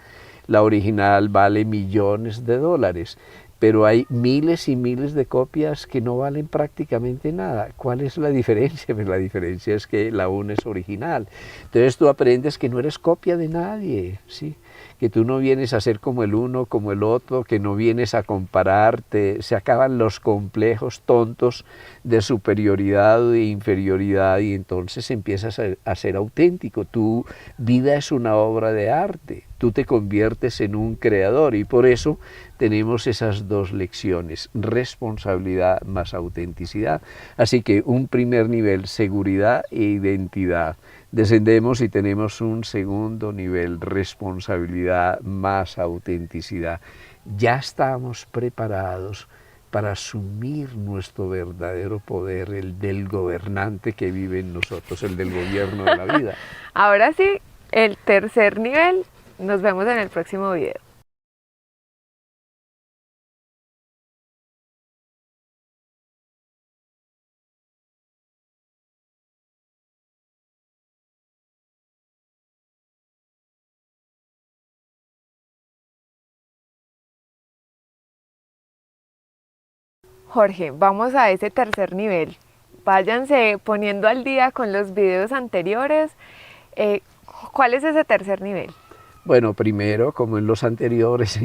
la original vale millones de dólares, pero hay miles y miles de copias que no valen prácticamente nada. ¿Cuál es la diferencia? Pues la diferencia es que la una es original. Entonces tú aprendes que no eres copia de nadie, ¿sí? Que tú no vienes a ser como el uno, como el otro, que no vienes a compararte. Se acaban los complejos tontos de superioridad o de inferioridad, y entonces empiezas a ser auténtico. Tu vida es una obra de arte, tú te conviertes en un creador, y por eso tenemos esas dos lecciones, responsabilidad más autenticidad. Así que un primer nivel, seguridad e identidad. Descendemos y tenemos un segundo nivel, responsabilidad más autenticidad. Ya estamos preparados para asumir nuestro verdadero poder, el del gobernante que vive en nosotros, el del gobierno de la vida. Ahora sí, el tercer nivel. Nos vemos en el próximo video. Jorge, vamos a ese tercer nivel. Váyanse poniendo al día con los videos anteriores. ¿Cuál es ese tercer nivel? Bueno, primero, como en los anteriores,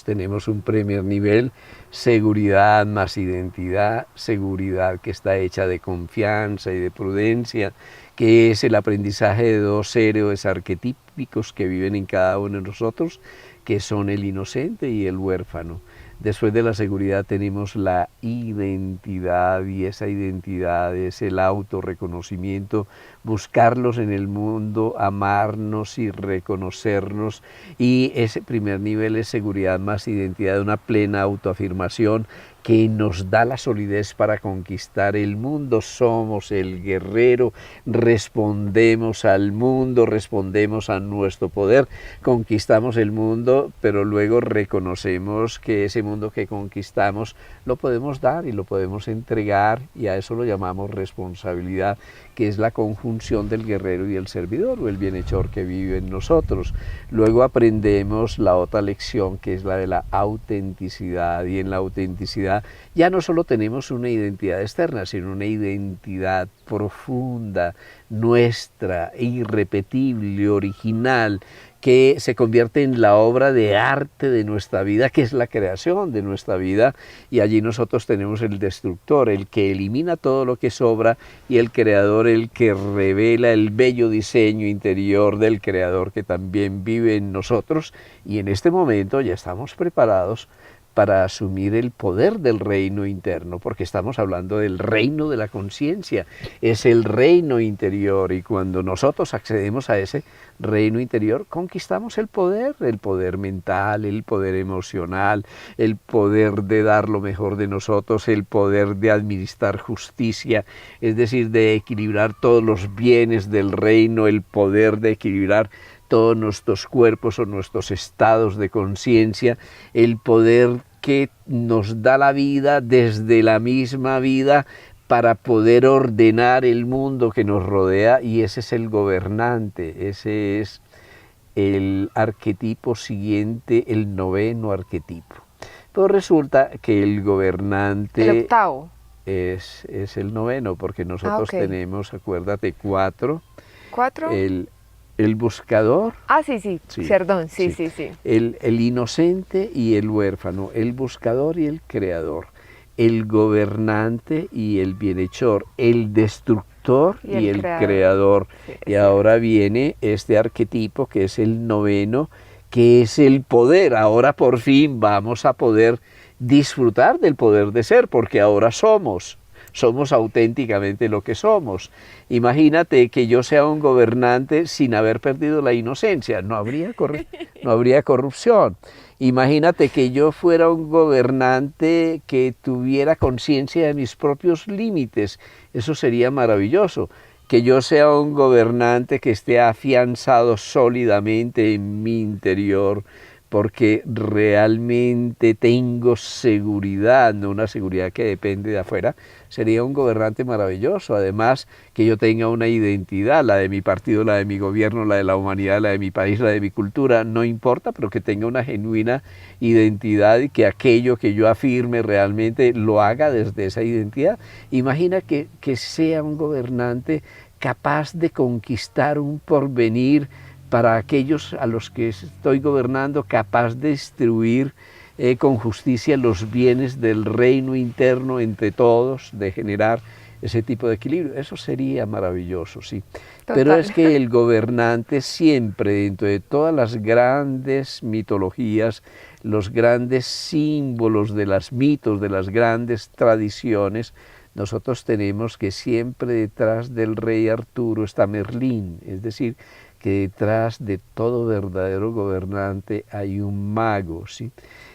tenemos un primer nivel, seguridad más identidad, seguridad que está hecha de confianza y de prudencia, que es el aprendizaje de dos héroes arquetípicos que viven en cada uno de nosotros, que son el inocente y el huérfano. Después de la seguridad tenemos la identidad, y esa identidad es el autorreconocimiento, buscarlos en el mundo, amarnos y reconocernos. Y ese primer nivel es seguridad más identidad, una plena autoafirmación que nos da la solidez para conquistar el mundo. Somos el guerrero, respondemos al mundo, respondemos a nuestro poder, conquistamos el mundo, pero luego reconocemos que ese mundo que conquistamos lo podemos dar y lo podemos entregar, y a eso lo llamamos responsabilidad, que es la conjunción del guerrero y el servidor, o el bienhechor que vive en nosotros. Luego aprendemos la otra lección, que es la de la autenticidad, y en la autenticidad ya no solo tenemos una identidad externa, sino una identidad profunda, nuestra, irrepetible, original, que se convierte en la obra de arte de nuestra vida, que es la creación de nuestra vida, y allí nosotros tenemos el destructor, el que elimina todo lo que sobra, y el creador, el que revela el bello diseño interior del creador que también vive en nosotros, y en este momento ya estamos preparados para asumir el poder del reino interno, porque estamos hablando del reino de la conciencia, es el reino interior, y cuando nosotros accedemos a ese reino interior, conquistamos el poder mental, el poder emocional, el poder de dar lo mejor de nosotros, el poder de administrar justicia, es decir, de equilibrar todos los bienes del reino, el poder de equilibrar todos nuestros cuerpos o nuestros estados de conciencia, el poder que nos da la vida desde la misma vida para poder ordenar el mundo que nos rodea, y ese es el gobernante, ese es el arquetipo siguiente, el noveno arquetipo. Pero resulta que el gobernante... El octavo. Es el noveno, porque nosotros tenemos, acuérdate, cuatro. ¿Cuatro? El buscador. Ah, sí, perdón, sí. El inocente y el huérfano, el buscador y el creador, el gobernante y el bienhechor, el destructor y el creador. Sí, y ahora viene este arquetipo que es el noveno, que es el poder. Ahora por fin vamos a poder disfrutar del poder de ser, porque ahora somos auténticamente lo que somos. Imagínate que yo sea un gobernante sin haber perdido la inocencia, no habría corrupción. Imagínate que yo fuera un gobernante que tuviera conciencia de mis propios límites, eso sería maravilloso. Que yo sea un gobernante que esté afianzado sólidamente en mi interior, porque realmente tengo seguridad, no una seguridad que depende de afuera. Sería un gobernante maravilloso. Además, que yo tenga una identidad, la de mi partido, la de mi gobierno, la de la humanidad, la de mi país, la de mi cultura, no importa, pero que tenga una genuina identidad, y que aquello que yo afirme realmente lo haga desde esa identidad. Imagina que sea un gobernante capaz de conquistar un porvenir para aquellos a los que estoy gobernando, capaz de distribuir con justicia los bienes del reino interno entre todos, de generar ese tipo de equilibrio. Eso sería maravilloso, sí. Total. Pero es que el gobernante siempre, dentro de todas las grandes mitologías, los grandes símbolos de los mitos, de las grandes tradiciones, nosotros tenemos que siempre detrás del rey Arturo está Merlín, es decir, que detrás de todo verdadero gobernante hay un mago, ¿sí?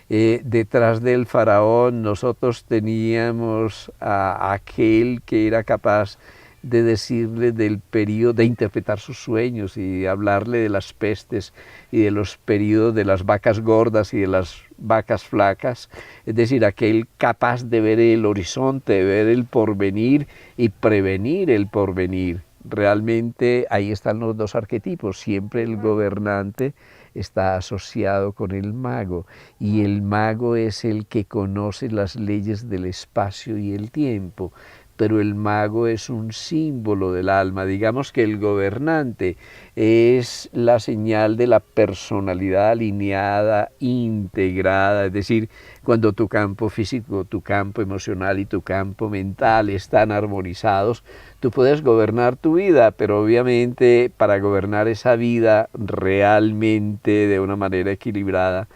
Detrás del faraón nosotros teníamos a aquel que era capaz de decirle del periodo, de interpretar sus sueños y hablarle de las pestes y de los periodos de las vacas gordas y de las vacas flacas, es decir, aquel capaz de ver el horizonte, de ver el porvenir y prevenir el porvenir. Realmente ahí están los dos arquetipos, siempre el gobernante está asociado con el mago, y el mago es el que conoce las leyes del espacio y el tiempo, pero el mago es un símbolo del alma. Digamos que el gobernante es la señal de la personalidad alineada, integrada, es decir, cuando tu campo físico, tu campo emocional y tu campo mental están armonizados, tú puedes gobernar tu vida, pero obviamente para gobernar esa vida realmente de una manera equilibrada,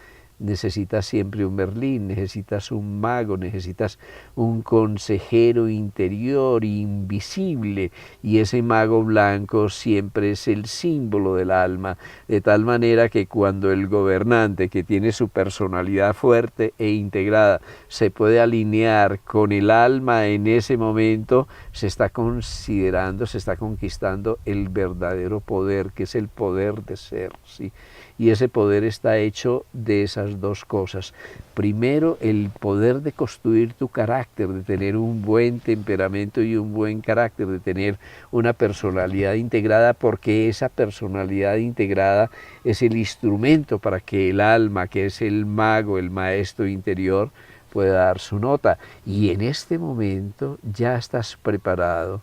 necesitas siempre un Merlín, necesitas un mago, necesitas un consejero interior invisible, y ese mago blanco siempre es el símbolo del alma, de tal manera que cuando el gobernante, que tiene su personalidad fuerte e integrada, se puede alinear con el alma en ese momento, se está considerando, se está conquistando el verdadero poder, que es el poder de ser, ¿sí? Y ese poder está hecho de esas dos cosas. Primero, el poder de construir tu carácter, de tener un buen temperamento y un buen carácter, de tener una personalidad integrada, porque esa personalidad integrada es el instrumento para que el alma, que es el mago, el maestro interior, pueda dar su nota. Y en este momento ya estás preparado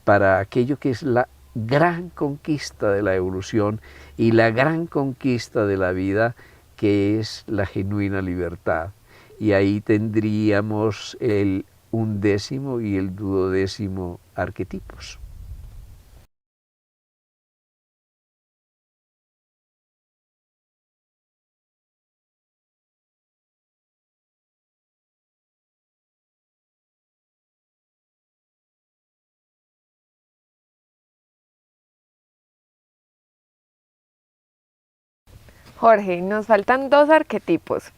para aquello que es la gran conquista de la evolución y la gran conquista de la vida, que es la genuina libertad. Y ahí tendríamos el undécimo y el duodécimo arquetipos. Jorge, nos faltan 2 arquetipos.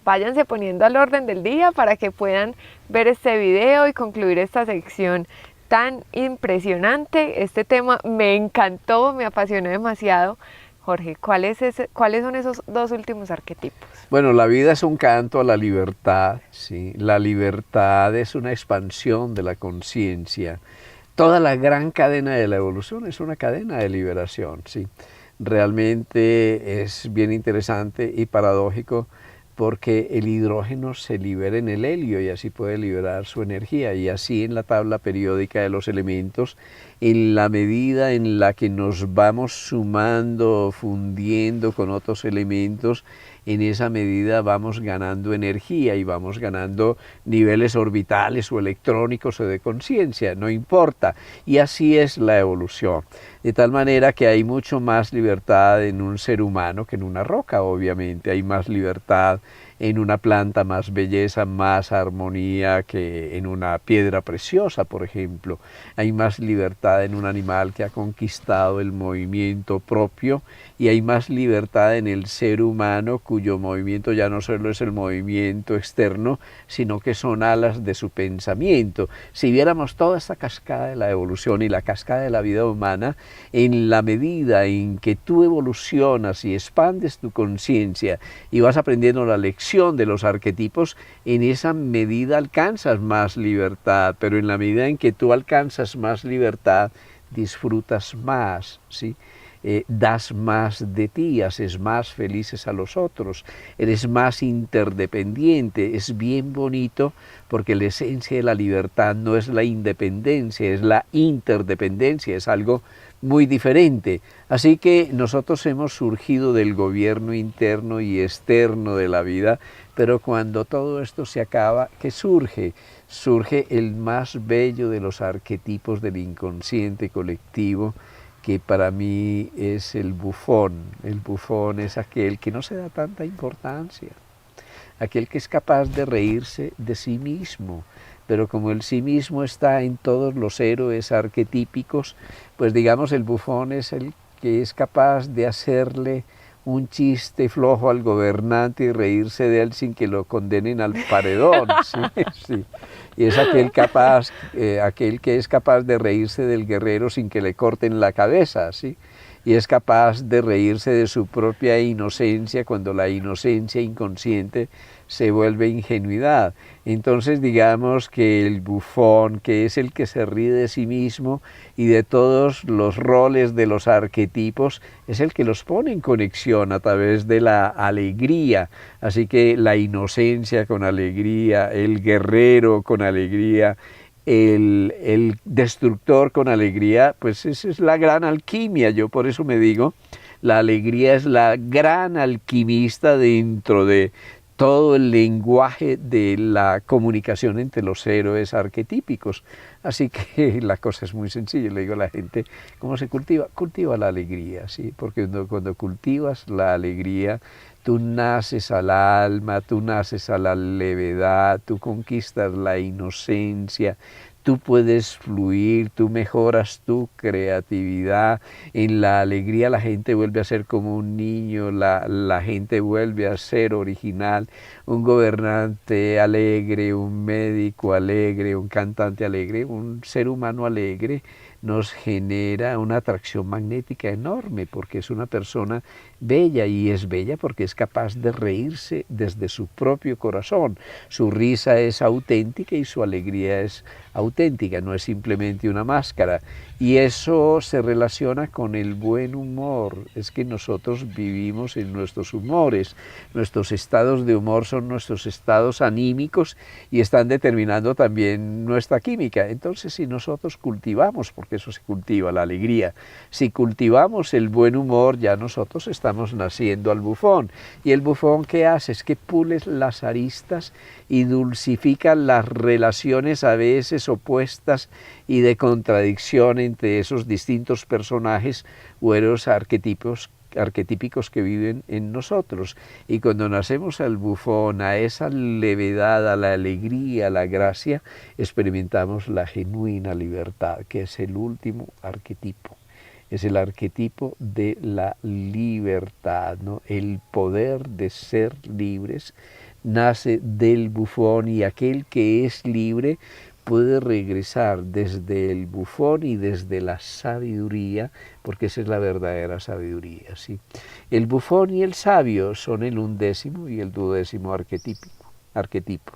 Váyanse poniendo al orden del día para que puedan ver este video y concluir esta sección tan impresionante. Este tema me encantó, me apasionó demasiado. Jorge, ¿cuáles son esos 2 últimos arquetipos? Bueno, la vida es un canto a la libertad, ¿sí? La libertad es una expansión de la conciencia. Toda la gran cadena de la evolución es una cadena de liberación, ¿sí? Realmente es bien interesante y paradójico, porque el hidrógeno se libera en el helio y así puede liberar su energía, y así en la tabla periódica de los elementos, en la medida en la que nos vamos sumando, fundiendo con otros elementos, en esa medida vamos ganando energía y vamos ganando niveles orbitales o electrónicos o de conciencia, no importa. Y así es la evolución. De tal manera que hay mucho más libertad en un ser humano que en una roca, obviamente. Hay más libertad en una planta, más belleza, más armonía que en una piedra preciosa, por ejemplo. Hay más libertad en un animal que ha conquistado el movimiento propio, y hay más libertad en el ser humano, cuyo movimiento ya no solo es el movimiento externo, sino que son alas de su pensamiento. Si viéramos toda esta cascada de la evolución y la cascada de la vida humana, en la medida en que tú evolucionas y expandes tu conciencia y vas aprendiendo la lección de los arquetipos, en esa medida alcanzas más libertad, pero en la medida en que tú alcanzas más libertad, disfrutas más, ¿sí? Das más de ti, haces más felices a los otros, eres más interdependiente. Es bien bonito, porque la esencia de la libertad no es la independencia, es la interdependencia, es algo muy diferente. Así que nosotros hemos surgido del gobierno interno y externo de la vida, pero cuando todo esto se acaba, ¿qué surge? Surge el más bello de los arquetipos del inconsciente colectivo, que para mí es el bufón. El bufón es aquel que no se da tanta importancia, aquel que es capaz de reírse de sí mismo, pero como el sí mismo está en todos los héroes arquetípicos, pues digamos el bufón es el que es capaz de hacerle un chiste flojo al gobernante y reírse de él sin que lo condenen al paredón, ¿sí? Sí. Y es aquel que es capaz de reírse del guerrero sin que le corten la cabeza, ¿sí? Y es capaz de reírse de su propia inocencia, cuando la inocencia inconsciente se vuelve ingenuidad. Entonces digamos que el bufón, que es el que se ríe de sí mismo y de todos los roles de los arquetipos, es el que los pone en conexión a través de la alegría. Así que la inocencia con alegría, el guerrero con alegría, el destructor con alegría, pues esa es la gran alquimia. Yo por eso me digo, la alegría es la gran alquimista dentro de todo el lenguaje de la comunicación entre los héroes arquetípicos. Así que la cosa es muy sencilla. Le digo a la gente, ¿cómo se cultiva? Cultiva la alegría, ¿sí? Porque cuando cultivas la alegría, tú naces al alma, tú naces a la levedad, tú conquistas la inocencia, tú puedes fluir, tú mejoras tu creatividad. En la alegría la gente vuelve a ser como un niño, la gente vuelve a ser original. Un gobernante alegre, un médico alegre, un cantante alegre, un ser humano alegre nos genera una atracción magnética enorme porque es una persona bella, y es bella porque es capaz de reírse desde su propio corazón. Su risa es auténtica y su alegría es auténtica, no es simplemente una máscara. Y eso se relaciona con el buen humor. Es que nosotros vivimos en nuestros humores. Nuestros estados de humor son nuestros estados anímicos y están determinando también nuestra química. Entonces, si nosotros cultivamos, porque eso se cultiva, la alegría, si cultivamos el buen humor, ya nosotros estamos naciendo al bufón. Y el bufón, ¿qué hace? Es que pule las aristas y dulcifica las relaciones a veces opuestas y de contradicción entre esos distintos personajes o héroes arquetípicos que viven en nosotros. Y cuando nacemos al bufón, a esa levedad, a la alegría, a la gracia, experimentamos la genuina libertad, que es el último arquetipo. Es el arquetipo de la libertad, ¿no? El poder de ser libres nace del bufón, y aquel que es libre puede regresar desde el bufón y desde la sabiduría, porque esa es la verdadera sabiduría, ¿sí? El bufón y el sabio son el 11º y el 12º arquetipo.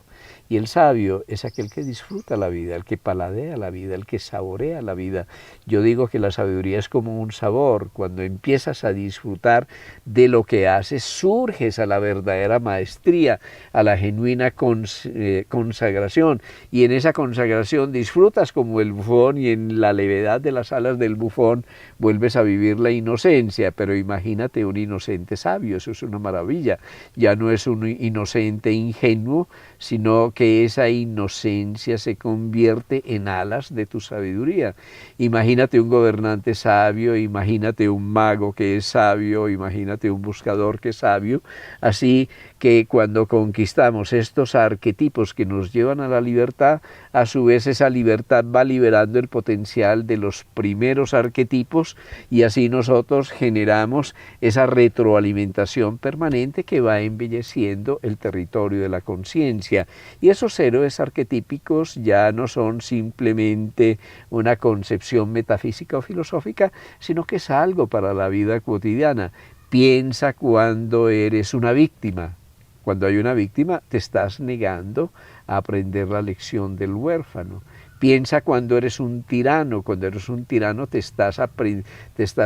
Y el sabio es aquel que disfruta la vida, el que paladea la vida, el que saborea la vida. Yo digo que la sabiduría es como un sabor. Cuando empiezas a disfrutar de lo que haces, surges a la verdadera maestría, a la genuina consagración. Y en esa consagración disfrutas como el bufón, y en la levedad de las alas del bufón vuelves a vivir la inocencia. Pero imagínate un inocente sabio, eso es una maravilla. Ya no es un inocente ingenuo, sino que esa inocencia se convierte en alas de tu sabiduría. Imagínate un gobernante sabio, imagínate un mago que es sabio, imagínate un buscador que es sabio. Así que cuando conquistamos estos arquetipos que nos llevan a la libertad, a su vez esa libertad va liberando el potencial de los primeros arquetipos, y así nosotros generamos esa retroalimentación permanente que va embelleciendo el territorio de la conciencia. Y esos héroes arquetípicos ya no son simplemente una concepción metafísica o filosófica, sino que es algo para la vida cotidiana. Piensa cuando eres una víctima. Cuando hay una víctima, te estás negando a aprender la lección del huérfano. Piensa cuando eres un tirano. Cuando eres un tirano te estás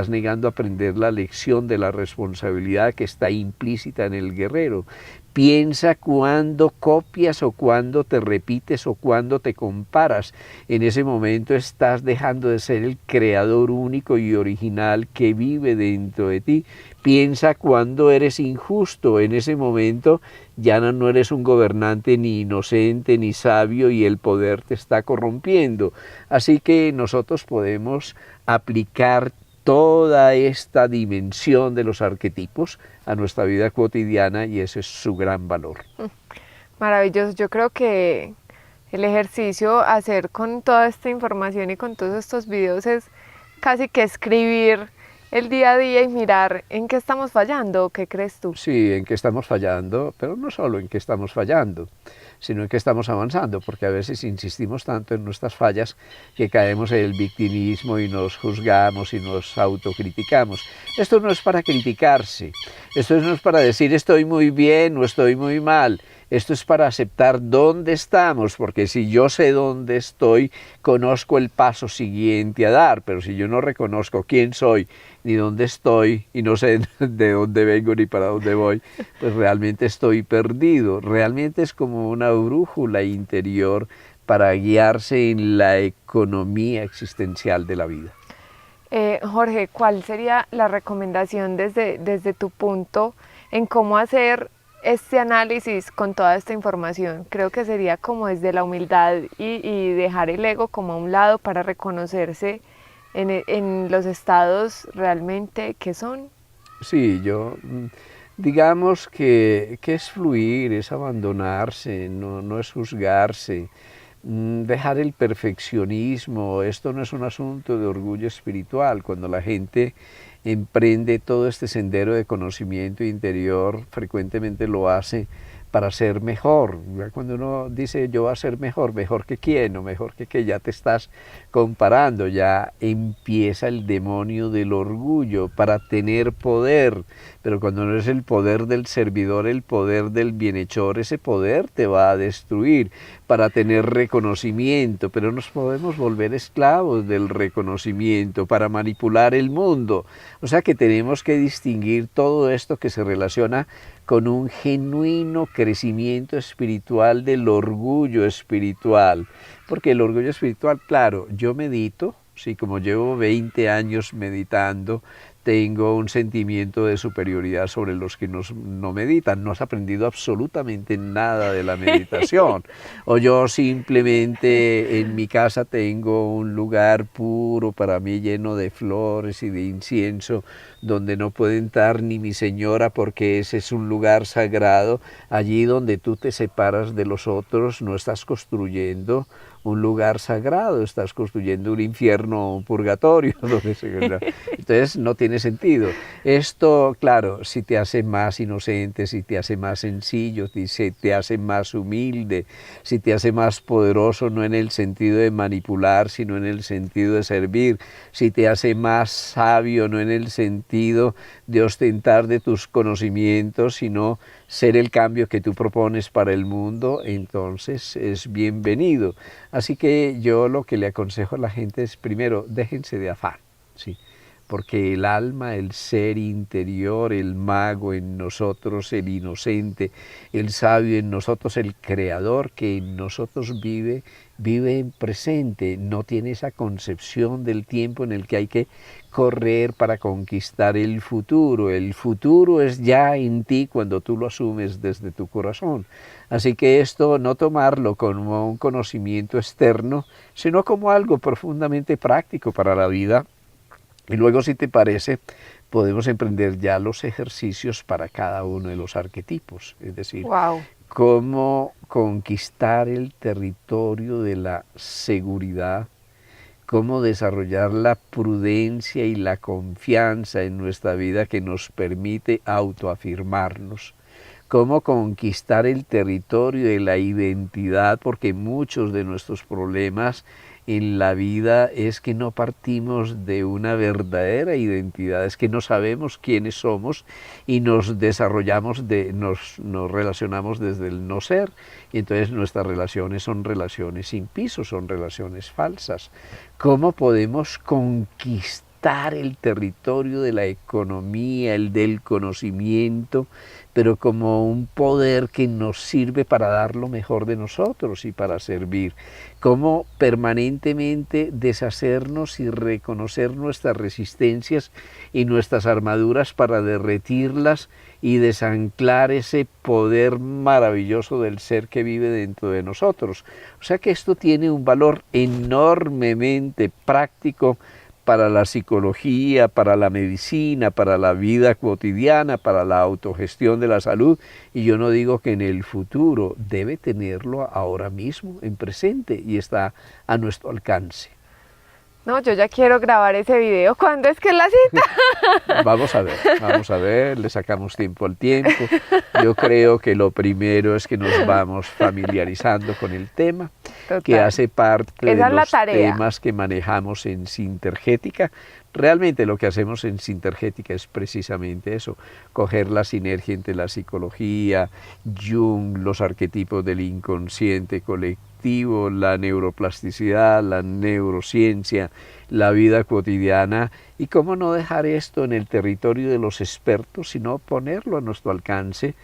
negando a aprender la lección de la responsabilidad que está implícita en el guerrero. Piensa cuando copias o cuando te repites o cuando te comparas. En ese momento estás dejando de ser el creador único y original que vive dentro de ti. Piensa cuando eres injusto. En ese momento ya no eres un gobernante ni inocente ni sabio, y el poder te está corrompiendo. Así que nosotros podemos aplicar toda esta dimensión de los arquetipos a nuestra vida cotidiana, y ese es su gran valor. Maravilloso. Yo creo que el ejercicio a hacer con toda esta información y con todos estos videos es casi que escribir el día a día y mirar en qué estamos fallando. ¿Qué crees tú? Sí, en qué estamos fallando, pero no solo en qué estamos fallando, sino en qué estamos avanzando, porque a veces insistimos tanto en nuestras fallas que caemos en el victimismo y nos juzgamos y nos autocriticamos. Esto no es para criticarse, esto no es para decir estoy muy bien o estoy muy mal. Esto es para aceptar dónde estamos, porque si yo sé dónde estoy, conozco el paso siguiente a dar, pero si yo no reconozco quién soy, ni dónde estoy, y no sé de dónde vengo ni para dónde voy, pues realmente estoy perdido. Realmente es como una brújula interior para guiarse en la economía existencial de la vida. Jorge, ¿cuál sería la recomendación desde tu punto en cómo hacer este análisis con toda esta información? Creo que sería como desde la humildad y dejar el ego como a un lado para reconocerse en los estados realmente que son. Sí, digamos que es fluir, es abandonarse, no es juzgarse, dejar el perfeccionismo. Esto no es un asunto de orgullo espiritual. Cuando la gente emprende todo este sendero de conocimiento interior, frecuentemente lo hace para ser mejor. Cuando uno dice yo voy a ser mejor, mejor que quién o mejor que ya te estás comparando, ya empieza el demonio del orgullo para tener poder. Pero cuando no es el poder del servidor, el poder del bienhechor, ese poder te va a destruir para tener reconocimiento. Pero nos podemos volver esclavos del reconocimiento para manipular el mundo. O sea que tenemos que distinguir todo esto que se relaciona con un genuino crecimiento espiritual del orgullo espiritual. Porque el orgullo espiritual, claro, yo medito, sí, como llevo 20 años meditando, tengo un sentimiento de superioridad sobre los que no meditan. No has aprendido absolutamente nada de la meditación. O yo simplemente en mi casa tengo un lugar puro para mí lleno de flores y de incienso, donde no puede entrar ni mi señora porque ese es un lugar sagrado. Allí donde tú te separas de los otros, no estás construyendo un lugar sagrado, estás construyendo un infierno o un purgatorio. Entonces no tiene sentido. Esto, claro, si te hace más inocente, si te hace más sencillo, si te hace más humilde, si te hace más poderoso, no en el sentido de manipular, sino en el sentido de servir, si te hace más sabio, no en el sentido de ostentar de tus conocimientos, sino ser el cambio que tú propones para el mundo, entonces es bienvenido. Así que yo lo que le aconsejo a la gente es, primero, déjense de afán, ¿sí? Porque el alma, el ser interior, el mago en nosotros, el inocente, el sabio en nosotros, el creador que en nosotros vive en presente, no tiene esa concepción del tiempo en el que hay que correr para conquistar el futuro es ya en ti cuando tú lo asumes desde tu corazón. Así que esto no tomarlo como un conocimiento externo, sino como algo profundamente práctico para la vida. Y luego, si te parece, podemos emprender ya los ejercicios para cada uno de los arquetipos, es decir, Wow. cómo conquistar el territorio de la seguridad, cómo desarrollar la prudencia y la confianza en nuestra vida que nos permite autoafirmarnos, cómo conquistar el territorio de la identidad, porque muchos de nuestros problemas en la vida es que no partimos de una verdadera identidad, es que no sabemos quiénes somos y nos desarrollamos, nos relacionamos desde el no ser, y entonces nuestras relaciones son relaciones sin piso, son relaciones falsas. ¿Cómo podemos conquistar el territorio de la economía, el del conocimiento, pero como un poder que nos sirve para dar lo mejor de nosotros y para servir? Cómo permanentemente deshacernos y reconocer nuestras resistencias y nuestras armaduras para derretirlas y desanclar ese poder maravilloso del ser que vive dentro de nosotros. O sea que esto tiene un valor enormemente práctico para la psicología, para la medicina, para la vida cotidiana, para la autogestión de la salud, y yo no digo que en el futuro, debe tenerlo ahora mismo, en presente, y está a nuestro alcance. No, yo ya quiero grabar ese video. ¿Cuándo es que es la cita? Vamos a ver, le sacamos tiempo al tiempo. Yo creo que lo primero es que nos vamos familiarizando con el tema, Total. Que hace parte Esa de es la los tarea. temas que manejamos en Sintergética. Realmente lo que hacemos en Sintergética es precisamente eso, coger la sinergia entre la psicología, Jung, los arquetipos del inconsciente colectivo, la neuroplasticidad, la neurociencia, la vida cotidiana, y cómo no dejar esto en el territorio de los expertos, sino ponerlo a nuestro alcance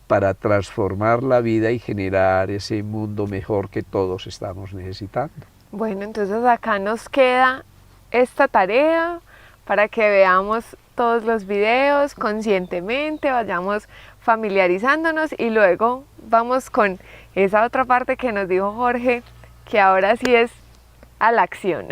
para transformar la vida y generar ese mundo mejor que todos estamos necesitando. Bueno, entonces acá nos queda esta tarea para que veamos todos los videos conscientemente, vayamos familiarizándonos y luego vamos con esa otra parte que nos dijo Jorge, que ahora sí es a la acción.